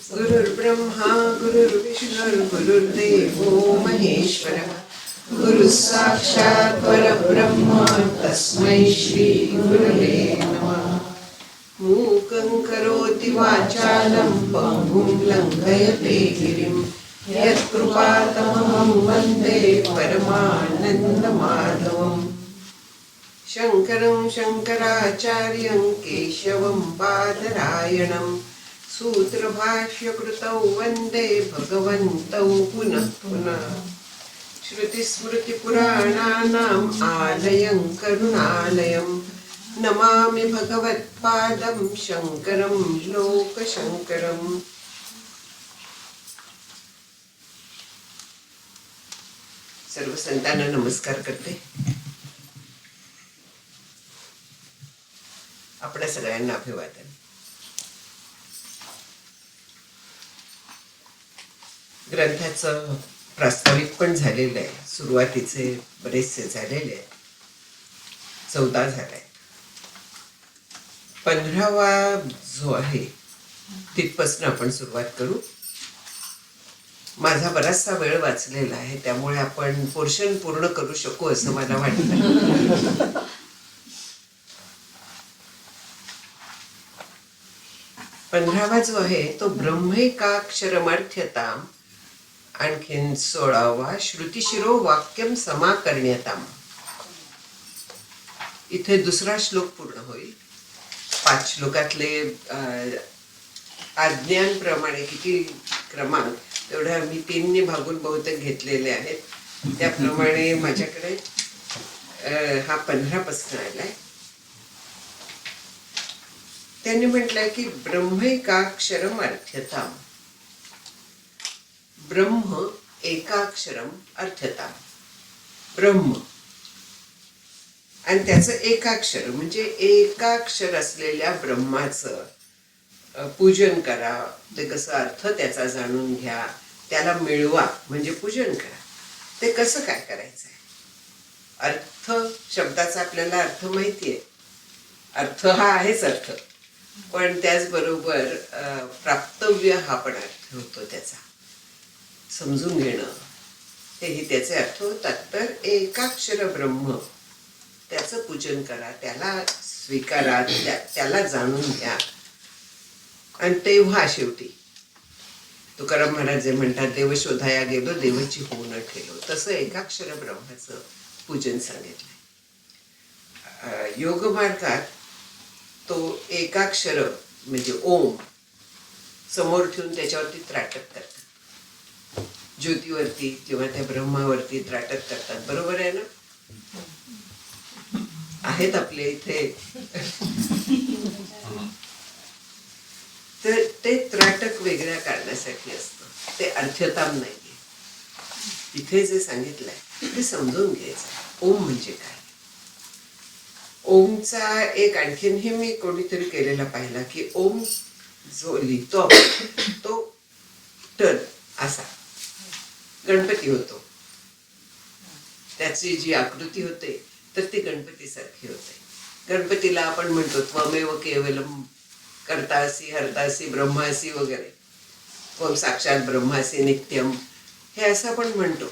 गुरुर्ब्रह्मा गुरुर्विष्णुर्गुरुर्देवो महेश्वरः गुरुः साक्षात् परब्रह्म तस्मै श्री गुरवे नमः। मूकं करोति वाचालं पङ्गुं लङ्घयते गिरिं यत्कृपातमहं वन्दे परमानन्दमाधवम्। शङ्करं शङ्कराचार्यं केशवं बादरायणं सूत्रभाष्यकृतौ वन्दे भगवन्तौ पुनः पुनः। श्रुतिस्मृतिपुराणानाम् आलयं करुणालयं नमामि भगवत्पादं शङ्करं लोकशङ्करम्। सर्व संतांना नमस्कार करते। आपल्या सगळ्यांना अभिवादन। ग्रंथाचं प्रास्ताविक पण झालेलं आहे, सुरुवातीचे बरेचसे झालेले आहे, 14 झालाय। 15वा जो आहे तिथपासून आपण सुरुवात करू। माझा बराचसा वेळ वाचलेला आहे, त्यामुळे आपण पोर्शन पूर्ण करू शकू असं मला वाटतं। 15वा जो आहे तो ब्रह्मैकाक्षरमर्थ्यताम्, आणखीन 16वा श्रुतिशिरो वाक्यम समाकर्ण्यताम्। इथे दुसरा श्लोक पूर्ण होईल। 5 श्लोकातले आज्ञांप्रमाणे किती क्रमांक तेवढ्या मी 3 भागून बहुतेक घेतलेले आहेत, त्याप्रमाणे माझ्याकडे हा 15 पासून आलाय। त्यांनी म्हटलंय की ब्रह्मैकाक्षरम अर्थ्यताम्, ब्रह्म एकाक्षरम अर्थ्यताम्। ब्रह्म आणि त्याचं एकाक्षर म्हणजे एकाक्षर असलेल्या ब्रह्माचं पूजन करा। ते कसं अर्थ त्याचा जाणून घ्या, त्याला मिळवा म्हणजे पूजन करा। ते कसं काय करायचं आहे? अर्थ शब्दाचा आपल्याला अर्थ माहिती आहे, अर्थ हा आहेच अर्थ, पण त्याचबरोबर प्राप्तव्य हा पण अर्थ होतो, त्याचा समजून घेणं हेही त्याचे अर्थ होतात। तर एकाक्षर ब्रह्म त्याचं पूजन करा, त्याला स्वीकारा, त्याला जाणून घ्या। आणि तेव्हा शेवटी तुकाराम महाराज जे म्हणतात, देव शोधाया गेलो देवाची होऊ न ठेलो, तसं एकाक्षर ब्रह्माचं पूजन सांगितलंय। योग मार्गात तो एकाक्षर म्हणजे ओम समोर ठेवून त्याच्यावरती त्राटक करतात, ज्योतीवरती किंवा त्या ब्रह्मावरती त्राटक करतात, बरोबर आहे ना? आहेत आपल्या इथे। तर ते त्राटक वेगळ्या कारणासाठी असतं, ते अर्थताम नाहीये। इथे जे सांगितलंय ते समजून घ्यायचं। ओम म्हणजे काय? ओमचा एक आणखीनही मी कोणीतरी केलेला पाहिला की ओम जो लिहितो तो टन असा गणपती होतो, त्याची जी आकृती होते तर ती गणपती सारखी होते। गणपतीला आपण म्हणतो त्वमेव केवलम कर्तासी हर्तासी ब्रह्मासी वगैरे, त्वम साक्षात ब्रह्मासी नित्यम, हे असं आपण म्हणतो।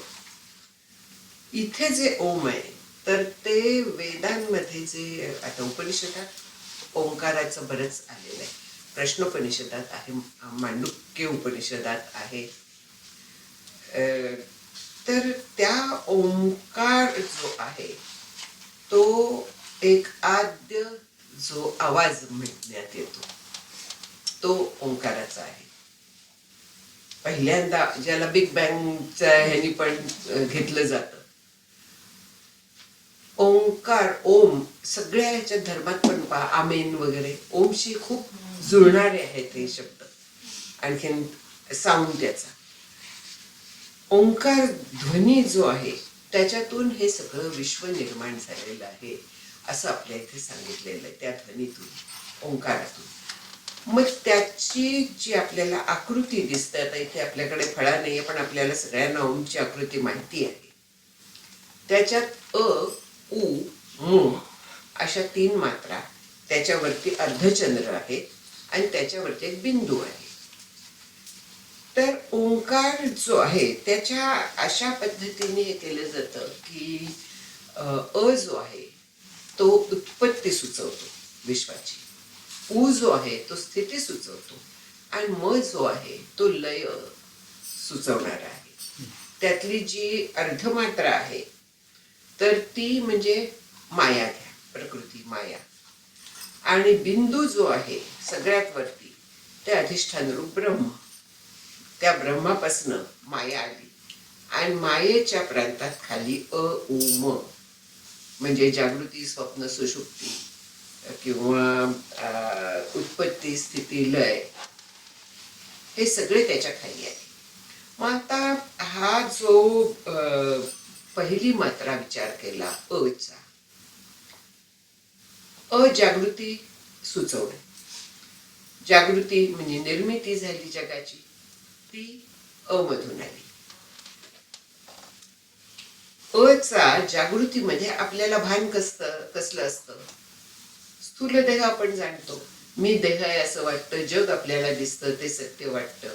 इथे जे ओम आहे तर ते वेदांमध्ये जे आता उपनिषदात ओंकाराचं बरंच आलेलं आहे, प्रश्नोपनिषदात आहे, मांडुक्य उपनिषदात आहे। तर त्या ओंकार जो आहे तो एक आद्य जो आवाज म्हणण्यात येतो तो ओंकाराचा आहे। पहिल्यांदा ज्याला बिग बँगच्या ह्यानी पण घेतलं जातं, ओंकार ओम सगळ्या ह्याच्या धर्मात पण पहा, आमेन वगैरे ओमशी खूप जुळणारे आहेत हे शब्द, आणखीन साऊंड त्याचा। ओंकार ध्वनी जो आहे त्याच्यातून हे सगळं विश्व निर्माण झालेलं आहे असं आपल्या इथे सांगितलेलं आहे, त्या ध्वनीतून, ओंकारातून। मग त्याची जी आपल्याला आकृती दिसते, आता इथे आपल्याकडे फळा नाहीये पण आपल्याला सगळ्यांना ओमची आकृती माहिती आहे। त्याच्यात अ उ मु अशा 3 मात्रा, त्याच्यावरती अर्धचंद्र आहे आणि त्याच्यावरती एक बिंदू आहे। तर ओंकार जो आहे त्याच्या अशा पद्धतीने हे केलं जातं की जो आहे तो उत्पत्ती सुचवतो विश्वाची, उ जो आहे तो स्थिती सुचवतो आणि म जो आहे तो लय सुचवणारा आहे. त्यातली जी अर्धमात्रा आहे तर ती म्हणजे माया घ्या, प्रकृती माया. आणि बिंदू जो आहे सगळ्यात वरती ते अधिष्ठान रूप ब्रह्म. त्या ब्रह्मापासनं माया आली आणि मायेच्या प्रांतात खाली उ म म्हणजे जागृती, स्वप्न, सुषुप्ती किंवा उत्पत्ती, स्थिती, लय हे सगळे त्याच्या खाली आहे. मग आता हा जो पहिली मात्रा विचार केला अचा, अजागृती सुचवणे. जागृती म्हणजे निर्मिती झाली जगाची, ती अमधून आली. अचा जागृतीमध्ये आपल्याला भान कसलं असतं? स्थूल देह आपण जाणतो, मी देह आहे असं वाटतं, जग आपल्याला दिसतं ते सत्य वाटतं.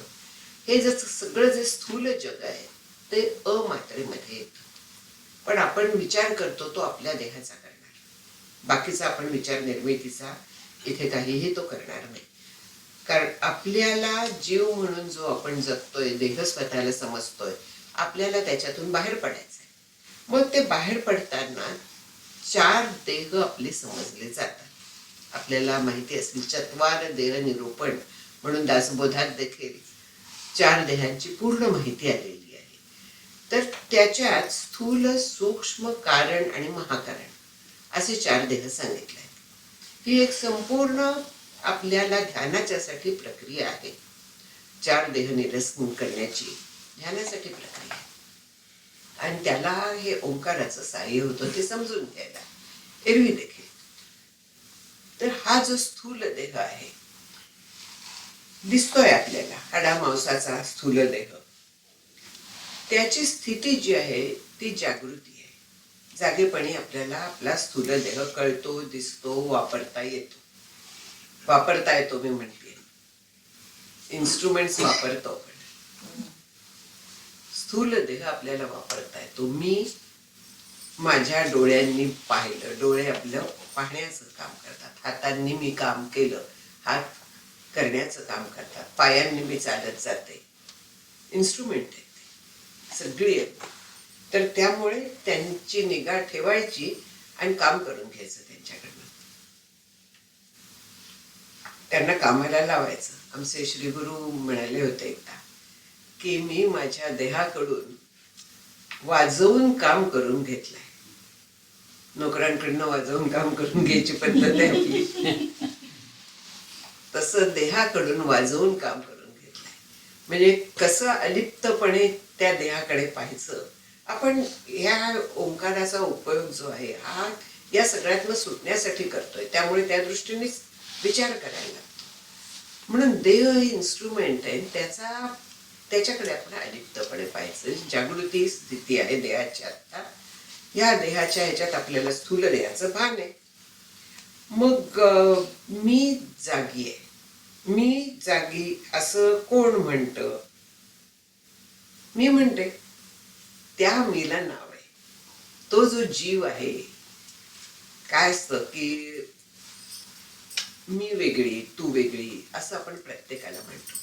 हे जसं सगळं जे स्थूल जग आहे ते अमात्रेमध्ये येतं. पण आपण विचार करतो तो आपल्या देहाचा करणार, बाकीचा आपण विचार निर्मितीचा इथे काहीही तो करणार नाही. कारण आपल्याला जीव म्हणून जो आपण जगतोय, देह स्वतःला समजतोय, आपल्याला त्याच्यातून बाहेर पडायचं आहे. मग ते बाहेर पडताना 4 देह आपले समजले जातात. आपल्याला माहिती असेल चत्वार देह निरूपण म्हणून दासबोधात देखील 4 देहांची पूर्ण माहिती आलेली आहे. तर त्याच्यात स्थूल, सूक्ष्म, कारण आणि महाकारण असे 4 देह सांगितले आहेत. ही एक संपूर्ण आपल्याला ध्यानाच्यासाठी प्रक्रिया आहे. 4 देह निरसन करण्याची ध्यानासाठी प्रक्रिया आहे आणि त्याला हे ओंकाराचं सहाय्य होतं ते समजून घ्यायला एरवी देखील. तर हा जो स्थूल देह आहे दिसतोय आपल्याला, हाडा मांसाचा स्थूल देह, त्याची स्थिती जी आहे ती जागृती आहे. जागेपणी आपल्याला आपला स्थूल देह कळतो, दिसतो, वापरता येतो मी म्हणते. इन्स्ट्रुमेंट्स वापरतो आपण, स्थूल देह आपल्याला वापरता येतो. मी माझ्या डोळ्यांनी पाहिलं, डोळे आपलं पाहण्याचं काम करतात, हातांनी मी काम केलं, हात करण्याचं काम करतात, पायांनी मी चालत जाते, इन्स्ट्रुमेंट आहेत ते सगळी आहेत. तर त्यामुळे त्यांची निगा ठेवायची आणि काम करून घ्यायचं त्यांच्याकडनं, त्यांना कामाला लावायचं. आमचे श्रीगुरु म्हणाले होते एकदा की मी माझ्या देहाकडून वाजवून काम करून घेतलंय. नोकरांकडनं वाजवून काम करून घ्यायची पद्धत आहे आपली, तसं देहाकडून वाजवून काम करून घेतलंय. म्हणजे कसं अलिप्तपणे त्या देहाकडे पाहायचं. आपण ह्या ओंकाराचा उपयोग जो आहे हा या सगळ्यातनं सुटण्यासाठी करतोय, त्यामुळे त्या दृष्टीने विचार करायला लागतो. म्हणून देह ही इन्स्ट्रुमेंट आहे, त्याच्याकडे आपण अलिप्तपणे पाहायचं. जागृती स्थिती आहे देहाची. आता या देहाच्या ह्याच्यात आपल्याला स्थूल देहाचं भान आहे. मग मी जागी आहे, मी जागी असं कोण म्हणतं? मी म्हणते. त्या मीला नाव आहे. तो जो जीव आहे, काय असतं की मी वेगळी, तू वेगळी असं आपण प्रत्येकाला म्हणतो.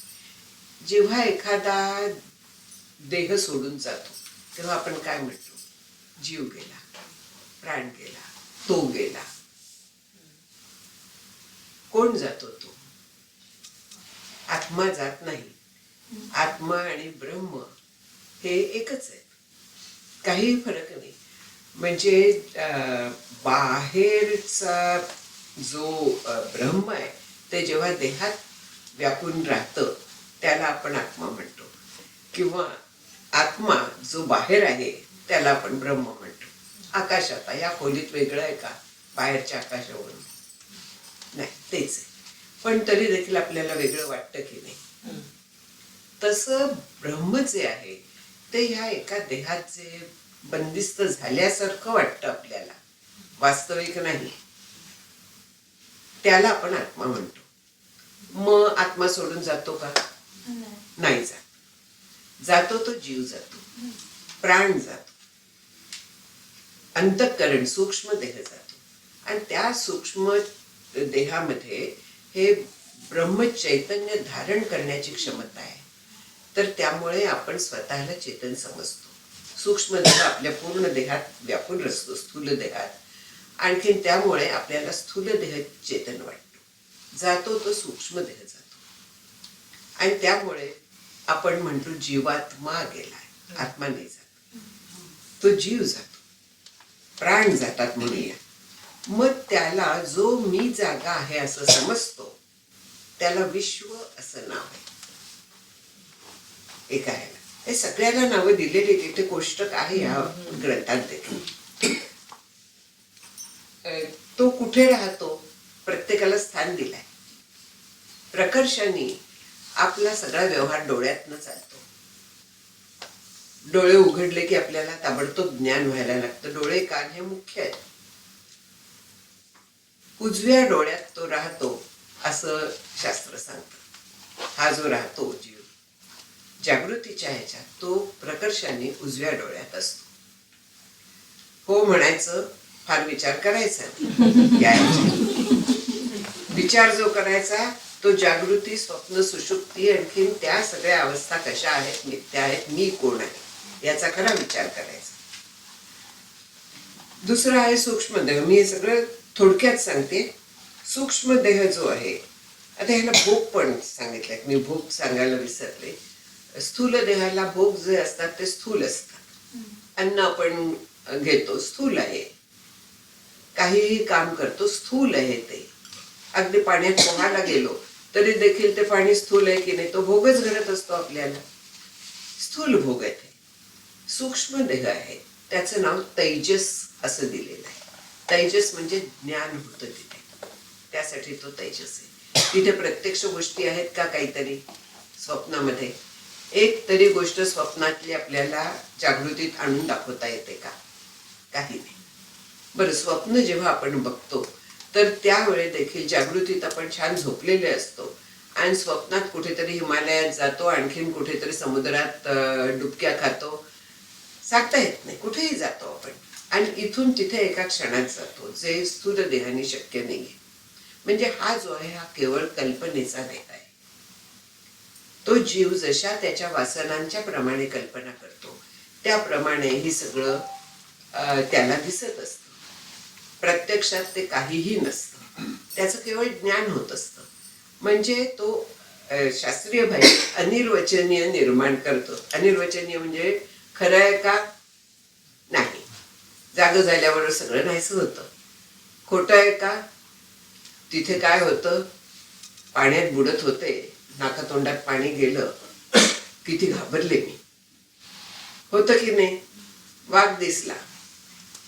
जेव्हा एखादा देह सोडून जातो तेव्हा आपण काय म्हणतो? जीव गेला, प्राण गेला, तो गेला. कोण जातो? तो आत्मा जात नाही. आत्मा आणि ब्रह्म हे एकच आहे, काही फरक नाही. म्हणजे बाहेरचा जो ब्रह्म आहे ते जेव्हा देहात व्यापून राहतं त्याला आपण आत्मा म्हणतो, किंवा आत्मा जो बाहेर आहे त्याला आपण ब्रह्म म्हणतो. आकाशात या खोलीत वेगळं आहे का बाहेरच्या आकाशावरून? नाही, तेच आहे. पण तरी देखील आपल्याला वेगळं वाटतं की नाही? तसं ब्रह्म जे आहे ते ह्या एका देहात जे बंदिस्त झाल्यासारखं वाटतं आपल्याला, वास्तविक नाही, त्याला आपण आत्मा म्हणतो. मग आत्मा सोडून जातो का? नाही जात. जातो तो जीव जातो, प्राण जातो, अंतःकरण सूक्ष्म देह जातो. आणि त्या सूक्ष्म देहामध्ये हे ब्रह्मचैतन्य धारण करण्याची क्षमता आहे. तर त्यामुळे आपण स्वतःला चेतन समजतो. सूक्ष्म देह आपल्या पूर्ण देहात व्यापून असतो, स्थूल देहात. आणखीन त्यामुळे आपल्याला स्थूल देह चेतन वाटतो. जातो तो सूक्ष्म देह जातो. आणि त्यामुळे आपण म्हणतो जीवात्मा गेलाय, आत्मा नाही जात, तो जीव जातो, प्राण जातात म्हणूया. मग त्याला जो मी जागा आहे असं समजतो, त्याला विश्व असं नाव आहे. एका ह्याला हे सगळ्याला नावं दिलेली तिथे कोष्टक आहे या ग्रंथात देखील. तो कुठे राहतो, प्रत्येकाला स्थान दिलंय. प्रकर्षाने आपला सगळा व्यवहार डोळ्यातनं चालतो. डोळे उघडले की आपल्याला ताबडतोब ज्ञान व्हायला लागतं. डोळे कान हे मुख्य आहेत. उजव्या डोळ्यात तो राहतो असं शास्त्र सांगतं. हा जो राहतो जीव जागृतीच्या ह्याच्यात, तो प्रकर्षाने उजव्या डोळ्यात असतो. हो म्हणायचं, फार विचार करायचा या विचार जो करायचा तो जागृती, स्वप्न, सुषुप्ती, आणखीन त्या सगळ्या अवस्था कशा आहेत, मिथ्या आहेत, मी कोण आहे याचा खरा विचार करायचा. दुसरं आहे सूक्ष्म देह. मी हे सगळं थोडक्यात सांगते. सूक्ष्म देह जो आहे, आता ह्याला भोग पण सांगितलंय, मी भोग सांगायला विसरले. स्थूल देहाला भोग जे असतात ते स्थूल असतात. अन्न आपण घेतो स्थूल आहे, काहीही काम करतो स्थूल आहे. ते अगदी पाण्यात पोहायला गेलो तरी देखील ते पाणी स्थूल आहे की नाही, तो भोगच घडत असतो आपल्याला. स्थूल भोग आहे ते. सूक्ष्म देह आहे, त्याचं नाव तैजस असं दिलेलं आहे. तैजस म्हणजे ज्ञान होतं तिथे, त्यासाठी तो तैजस आहे. तिथे प्रत्यक्ष गोष्टी आहेत का काहीतरी स्वप्नामध्ये? एक तरी गोष्ट स्वप्नातली आपल्याला जागृतीत आणून दाखवता येते का? काही नाही. बरं, स्वप्न जेव्हा आपण बघतो तर त्यावेळे देखील जागृतीत आपण छान झोपलेले असतो आणि स्वप्नात कुठेतरी हिमालयात जातो, आणखीन कुठेतरी समुद्रात डुबक्या खातो, सांगता येत नाही, कुठेही जातो आपण. आणि इथून तिथे एका क्षणात जातो, जे स्थूल देहाने शक्य नाहीये. म्हणजे हा जो आहे हा केवळ कल्पनेचा भेद आहे. तो जीव जशा त्याच्या वासनांच्या प्रमाणे कल्पना करतो त्याप्रमाणे हे सगळं त्याला दिसत असतं. प्रत्यक्षात ते काहीही नसतं, त्याचं केवळ ज्ञान होत असतं. म्हणजे तो शास्त्रीय भाषेत अनिर्वचनीय निर्माण करतो. अनिर्वचनीय म्हणजे खरं आहे का? नाही. जाग झाल्यावर सगळं नाहीसं होतं. खोटं आहे का? तिथे काय होतं, पाण्यात बुडत होते, नाकातोंडात पाणी गेलं, किती घाबरले मी, होतं की नाही? वाघ दिसला,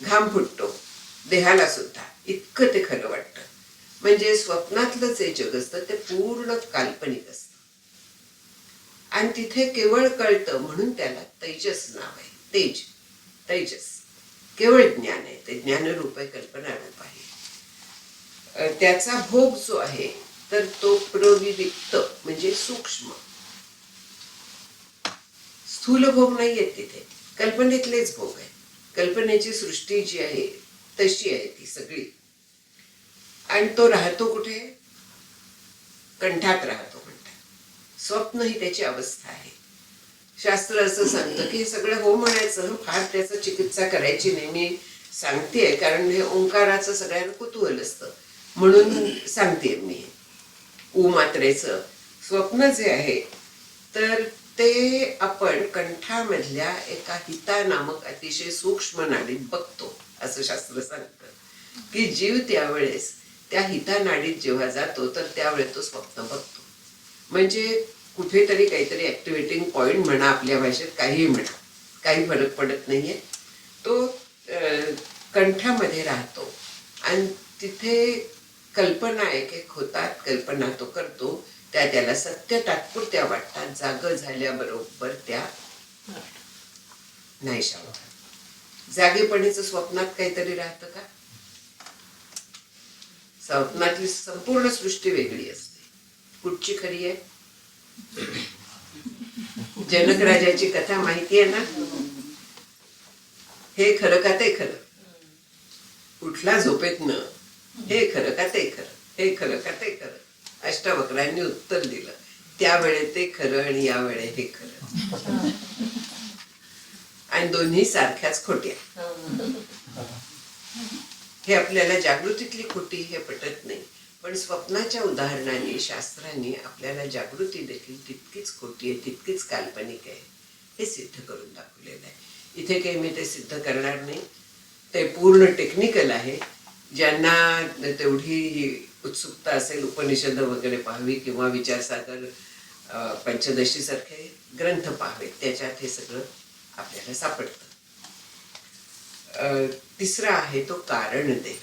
घाम फुटतो देहाला सुद्धा, इतकं ते खरं वाटतं. म्हणजे स्वप्नातलं जे जग असतं ते पूर्ण काल्पनिक असतं आणि तिथे केवळ कळतं, म्हणून त्याला तैजस नाव आहे. तेज, तैजस, केवळ ज्ञान आहे. ते ज्ञानरूप आहे, कल्पना रूप आहे. त्याचा भोग जो आहे तर तो प्रविविक्त म्हणजे सूक्ष्म. स्थूल भोग नाही आहेत तिथे, कल्पनेतलेच भोग आहे. कल्पनेची सृष्टी जी आहे तशी आहे ती सगळी. आणि तो राहतो कुठे? कंठात राहतो म्हणतात. स्वप्न ही त्याची अवस्था आहे. शास्त्र असं सांगतं की हे सगळं हो म्हणायचं, फार त्याचं चिकित्सा करायची नाही. मी सांगतेय कारण हे ओंकाराचं सगळ्यांना कुतूहल असतं म्हणून सांगते मी. उ मात्रेचं स्वप्न जे आहे तर ते आपण कंठामधल्या एका हिता नामक अतिशय सूक्ष्म नाडीत बघतो असं शास्त्र सांगतं. की जीव त्यावेळेस त्या हिता नाडीत जेव्हा जातो तर त्यावेळेस तो स्वप्न बघतो. म्हणजे कुठेतरी काहीतरी ऍक्टिव्हेटिंग पॉइंट म्हणा, आपल्या भाषेत काहीही म्हणा, काही फरक पडत नाहीये. तो कंठामध्ये राहतो आणि तिथे कल्पना एक एक होतात, कल्पना तो करतो, त्याला सत्य तात्पुरत्या वाटतात, जाग झाल्याबरोबर त्या नाहीशा होतात. जागेपणीचं स्वप्नात काहीतरी राहतं का? स्वप्नातली संपूर्ण सृष्टी वेगळी असते. कुठची खरी आहे? जनक राजाची कथा माहिती आहे ना? हे खरं का ते खरं, उठला झोपेतनं, हे खरं का ते खरं, हे खरं का ते खरं. अष्टावक्रांनी उत्तर दिलं, त्यावेळे ते खरं आणि यावेळे हे खरं, आणि दोन्ही सारख्याच खोट्या. हे आपल्याला जागृतीतली खोटी हे पटत नाही, पण स्वप्नाच्या उदाहरणाने शास्त्रांनी आपल्याला जागृती देखील तितकीच खोटी आहे, तितकीच काल्पनिक आहे हे सिद्ध करून दाखवलेलं आहे. इथे काही मी ते सिद्ध करणार नाही, ते पूर्ण टेक्निकल आहे. ज्यांना तेवढी उत्सुकता असेल उपनिषद वगैरे पाहावी किंवा विचारसागर पंचदशी सारखे ग्रंथ पाहावे, त्याच्यात हे सगळं आपल्याला सापडतं. तिसरा आहे तो कारण देह.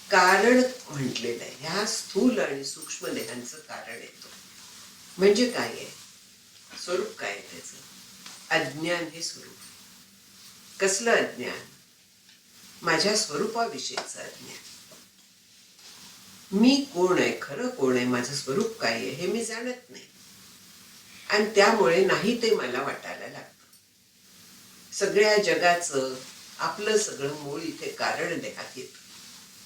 कारण म्हटलेलं आहे, ह्या स्थूल आणि सूक्ष्म देहांचं कारण येतो. म्हणजे काय आहे, स्वरूप काय आहे त्याचं? अज्ञान हे स्वरूप. कसलं अज्ञान? माझ्या स्वरूपाविषयीचं अज्ञान. मी कोण आहे, खरं कोण आहे, माझं स्वरूप काय आहे हे मी जाणत नाही, आणि त्यामुळे नाही ते मला वाटायला लागतं. सगळ्या जगाचं आपलं सगळं मूळ इथे कारण देहात येतं,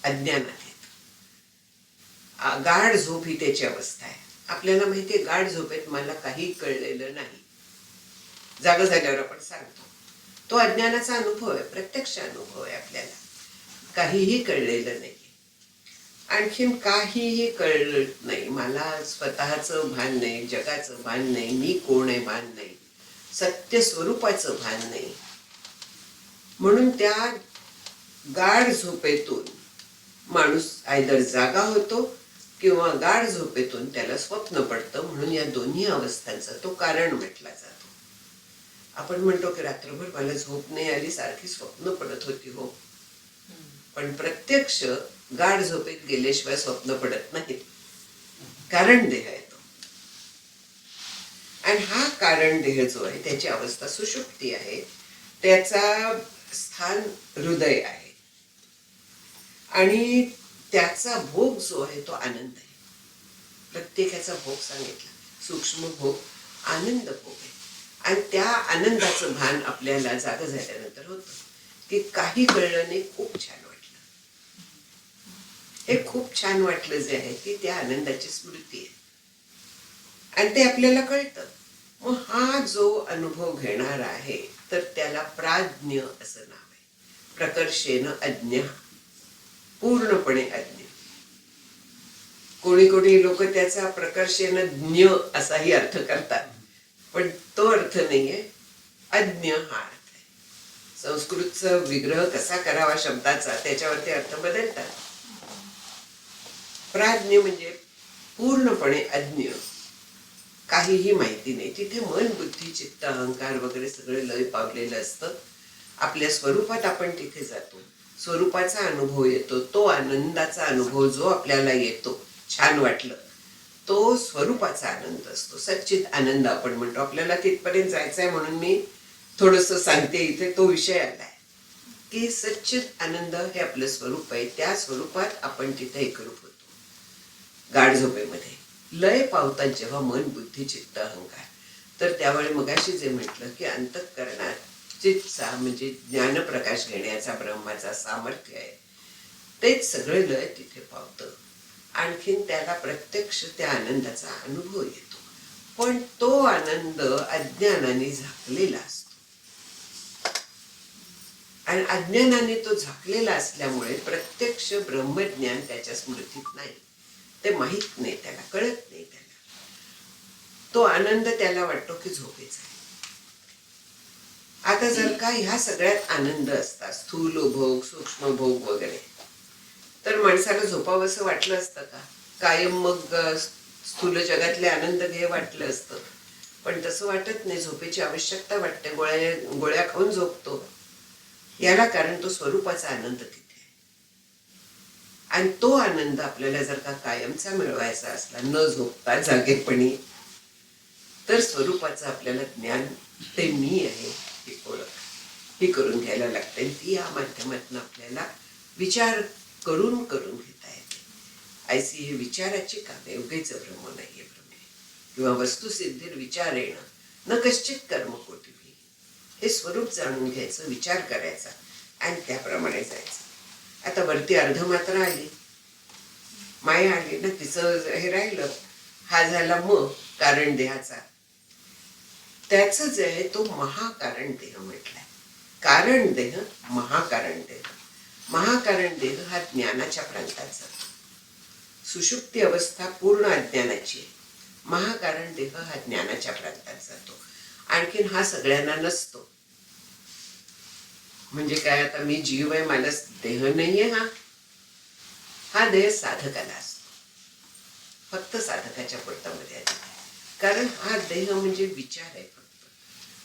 अज्ञानात येतं. गाढ झोप ही त्याची अवस्था आहे. आपल्याला माहितीये गाढ झोपेत मला काही कळलेलं नाही, जागा झाल्यावर आपण सांगतो. तो अज्ञानाचा अनुभव आहे, प्रत्यक्ष अनुभव आहे. आपल्याला काहीही कळलेलं नाही, आणखीन काहीही कळलं नाही, मला स्वतःचं भान नाही, जगाचं भान नाही, मी कोण आहे भान नाही, सत्य स्वरूपाचं भान नाही. म्हणून त्या गाढ झोपेतून माणूस आयदर जागा होतो किंवा गाढ झोपेतून त्याला स्वप्न पडतं. म्हणून या दोन्ही अवस्थांचा तो कारण म्हटला जातो. आपण म्हणतो की रात्रभर मला झोप नाही आली, सारखी स्वप्न पडत होती. हो, पण प्रत्यक्ष गाढ झोपेत गेल्याशिवाय स्वप्न पडत नाहीत. कारण देह आहे तो, आणि हा कारण देह जो आहे त्याची अवस्था सुषुप्ती आहे. त्याचा स्थान हृदय आहे, आणि त्याचा भोग जो आहे तो आनंद आहे. प्रत्येकाचा भोग सांगितला, सूक्ष्म भोग, आनंद भोग आहे. आणि त्या आनंदाचं भान आपल्याला जाग झाल्यानंतर होतं की काही कळलं नाही, खूप छान वाटलं. हे खूप छान वाटलं जे आहे ती त्या आनंदाची स्मृती आहे, आणि ते आपल्याला कळतं. मग हा जो अनुभव घेणार आहे तर त्याला प्राज्ञ असं नाव आहे. प्रकर्षेन अज्ञ, पूर्णपणे अज्ञ. कोणी कोणी लोक त्याचा प्रकर्षेन ज्ञ असाही अर्थ करतात, पण तो अर्थ नाहीये. अज्ञ हा अर्थ आहे. संस्कृतचा विग्रह कसा करावा शब्दाचा त्याच्यावरती अर्थ बदलतात. प्राज्ञ म्हणजे पूर्णपणे अज्ञ, काहीही माहिती नाही. तिथे मन, बुद्धी, चित्त, अहंकार वगैरे सगळं लय पावलेलं असतं. आपल्या स्वरूपात आपण तिथे जातो, स्वरूपाचा अनुभव येतो. तो आनंदाचा अनुभव जो आपल्याला येतो, छान वाटलं, तो स्वरूपाचा आनंद असतो. सच्चित आनंद आपण म्हणतो. आपल्याला तिथपर्यंत जायचंय म्हणून मी थोडस सांगते. इथे तो विषय आलाय की सच्चित आनंद हे आपलं स्वरूप आहे. त्या स्वरूपात आपण तिथे एकरूप होतो. गाढ झोपेमध्ये लय पावतात जेव्हा मन, बुद्धी, चित्त, अहंकार, तर त्यावेळी मगाशी जे म्हटलं की अंतःकरणात चित्तचा म्हणजे ज्ञानप्रकाश घेण्याचा ब्रह्माचा सामर्थ्य आहे, तेच सगळे लय तिथे पावतं. आणखीन त्याला प्रत्यक्ष त्या आनंदाचा अनुभव येतो, पण तो आनंद अज्ञानाने झाकलेला असतो. आणि अज्ञानाने तो झाकलेला असल्यामुळे प्रत्यक्ष ब्रह्मज्ञान त्याच्या स्मृतीत नाही. ते माहित नाही, त्याला कळत नाही. त्याला तो आनंद त्याला वाटतो की झोपेचा आहे. आता जर का ह्या सगळ्यात आनंद असतात, स्थूल भोग, सूक्ष्म भोग वगैरे, तर माणसाला झोपावंसं वाटलं असतं का? कायम मग स्थूल जगातले आनंद घे वाटलं असतं, पण तसं वाटत नाही. झोपेची आवश्यकता वाटते. गोळ्या खाऊन झोपतो. याला कारण तो स्वरूपाचा आनंद तिथे आहे. आणि तो आनंद आपल्याला जर का कायमचा मिळवायचा असला, न झोपता जागेपणी, तर स्वरूपाचं आपल्याला ज्ञान, ते मी आहे ही ओळख, ही करून घ्यायला लागते. ती या माध्यमातून आपल्याला विचार करून घेता येते. ऐसी हे विचाराची कामे, उगेच भ्रम नाहीये भ्रमे, किंवा वस्तुसिद्धीर विचार येणं न कश्चित कर्म कोटिभी. हे स्वरूप जाणून घ्यायचं, विचार करायचा आणि त्याप्रमाणे जायचं. आता वरती अर्धमात्रा आली, माया आली ना, तिचं हे राहिलं. हा झाला कारण देहाचा. त्याचं जे आहे तो महाकारण देह म्हटलाय. कारण देह, महाकारण देह. महाकारण देह हा ज्ञानाच्या प्रांतात जातो. सुषुप्ती अवस्था पूर्ण अज्ञानाची आहे. महाकारण देह हा ज्ञानाच्या प्रांतात जातो. आणखीन हा सगळ्यांना नसतो. म्हणजे काय, आता मी जीव आहे, मला देह नाहीये. हा देह साधकाला असतो, फक्त साधकाच्या पोटामध्ये आहे. कारण हा देह म्हणजे विचार आहे फक्त.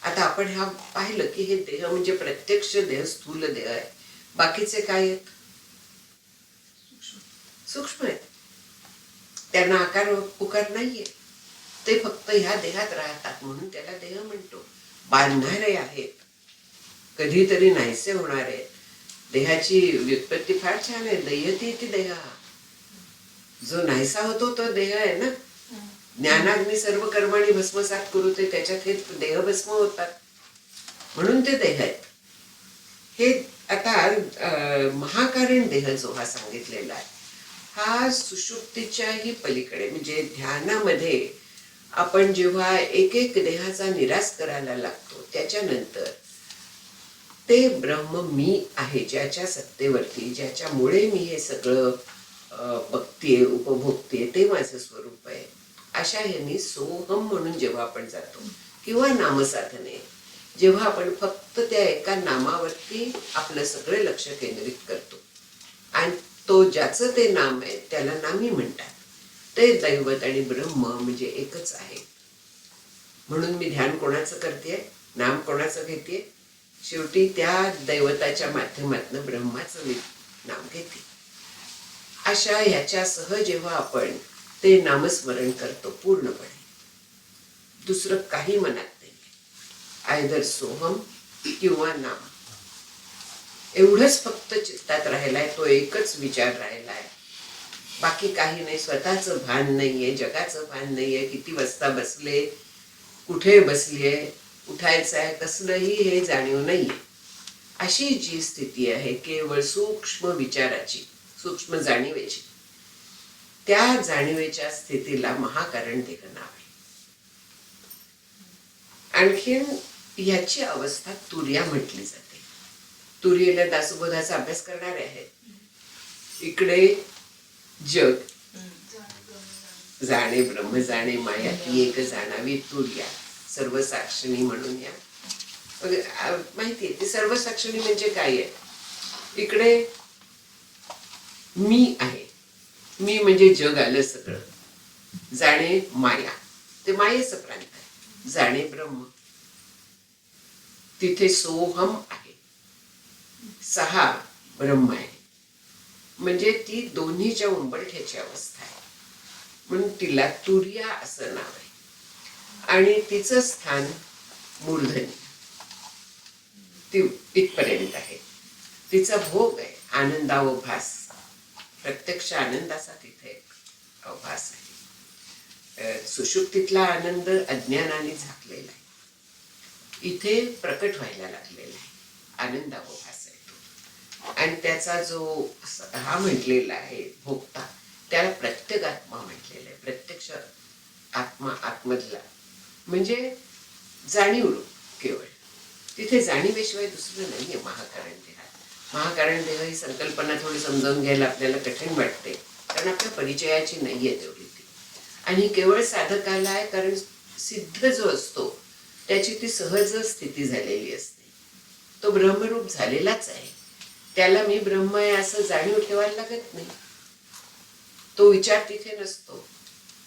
आता आपण हा पाहिलं की हे देह म्हणजे प्रत्यक्ष देह, स्थूल देह आहे. बाकीचे काय आहेत? सूक्ष्म आहेत. त्यांना आकार उकार नाहीये. ते फक्त ह्या देहात राहतात म्हणून त्याला देह म्हणतो. बांधणारे आहेत, कधीतरी नाहीसे होणार आहेत. देहाची व्युत्पत्ती फार छान आहे. दह्यती इति देह. जो नाहीसा होतो तो देह आहे ना. ज्ञानाग्नी सर्व कर्माणी भस्मसात करूते, त्याच्यात हे देह भस्म होतात म्हणून ते देह आहेत. हे आता महाकारण देह जो हा सांगितलेला आहे, हा सुषुप्तीच्याही पलीकडे. म्हणजे ध्यानामध्ये आपण जेव्हा एक एक देहाचा निराश करायला लागतो, त्याच्यानंतर ते ब्रह्म मी आहे, ज्याच्या सत्तेवरती, ज्याच्यामुळे मी हे सगळं बघतीये, उपभोगतीये, ते माझं स्वरूप आहे. अशा ह्यांनी सोहम म्हणून जेव्हा आपण जातो, किंवा नामसाधने, जेव्हा आपण फक्त त्या एका नामावरती आपलं सगळं लक्ष केंद्रित करतो आणि तो ज्याचं ते नाम आहे त्याला नामी म्हणतात. ते दैवत आणि ब्रह्म म्हणजे एकच आहे. म्हणून मी ध्यान कोणाचं करतेय, नाम कोणाचं घेतेय, शेवटी त्या दैवताच्या माध्यमातून ब्रह्माचं नाम घेते. अशा ह्याच्यासह जेव्हा आपण ते नामस्मरण करतो पूर्णपणे, दुसरं काही मनात नाही, आयदर सोहम किंवा नाम, एवढंच फक्त चित्तात राहिलाय. तो एकच विचार राहिलाय, बाकी काही नाही. स्वतःचं भान नाहीये, जगाचं भान नाहीये, किती वाजता बसले, कुठे बसलीये, उठायचं आहे, कसलंही हे जाणीव नाहीये. अशी जी स्थिती आहे केवळ सूक्ष्म विचाराची, सूक्ष्म जाणीवेची, त्या जाणीवेच्या स्थितीला महाकारण देह नाव आहे. आणखीन याची अवस्था तुर्या म्हटली जाते. तुर्येला दासबोधाचा अभ्यास करणारे आहेत. इकडे जग जाणे, ब्रह्म जाणे, माया ती एक जाणावी तुर्या, सर्व साक्षिणी म्हणून. या माहितीये ती सर्व साक्षिणी म्हणजे काय आहे. इकडे मी आहे, मी म्हणजे जग आलं सगळं. जाणे माया, ते मायेचं प्रांत आहे. जाणे ब्रह्म, तिथे सोहम आहे. सहा ब्रह्म आहे. म्हणजे ती दोन्हीच्या उंबरठ्याची अवस्था आहे, म्हणून तिला तुर्या असं नाव आहे. आणि तिचं स्थान मूर्धनी, ती इथपर्यंत आहे. तिचा भोग आहे आनंदावभास, प्रत्यक्ष आनंदाचा तिथे अवभास आहे. सुषुप्तीतला आनंद अज्ञानाने झाकलेला आहे, इथे प्रकट व्हायला लागलेला आहे, आनंदावभास आहे तो. आणि त्याचा जो हा म्हटलेला आहे भोगता, त्याला प्रत्यगात्मा म्हटलेला आहे. प्रत्यक्ष आत्मा, आत्मधला म्हणजे जाणीव केवळ. तिथे जाणीवेशिवाय दुसरं नाहीये महाकारण देहात. महाकारण देह ही संकल्पना थोडी समजावून घ्यायला आपल्याला कठीण वाटते, कारण आपल्या परिचयाची नाहीये तेवढी ती. आणि केवळ साधकाला आहे, कारण सिद्ध जो असतो त्याची ती सहज स्थिती झालेली असते. तो ब्रह्मरूप झालेलाच आहे. त्याला मी ब्रह्म आहे असं जाणीव ठेवायला लागत नाही. तो विचार तिथे नसतो,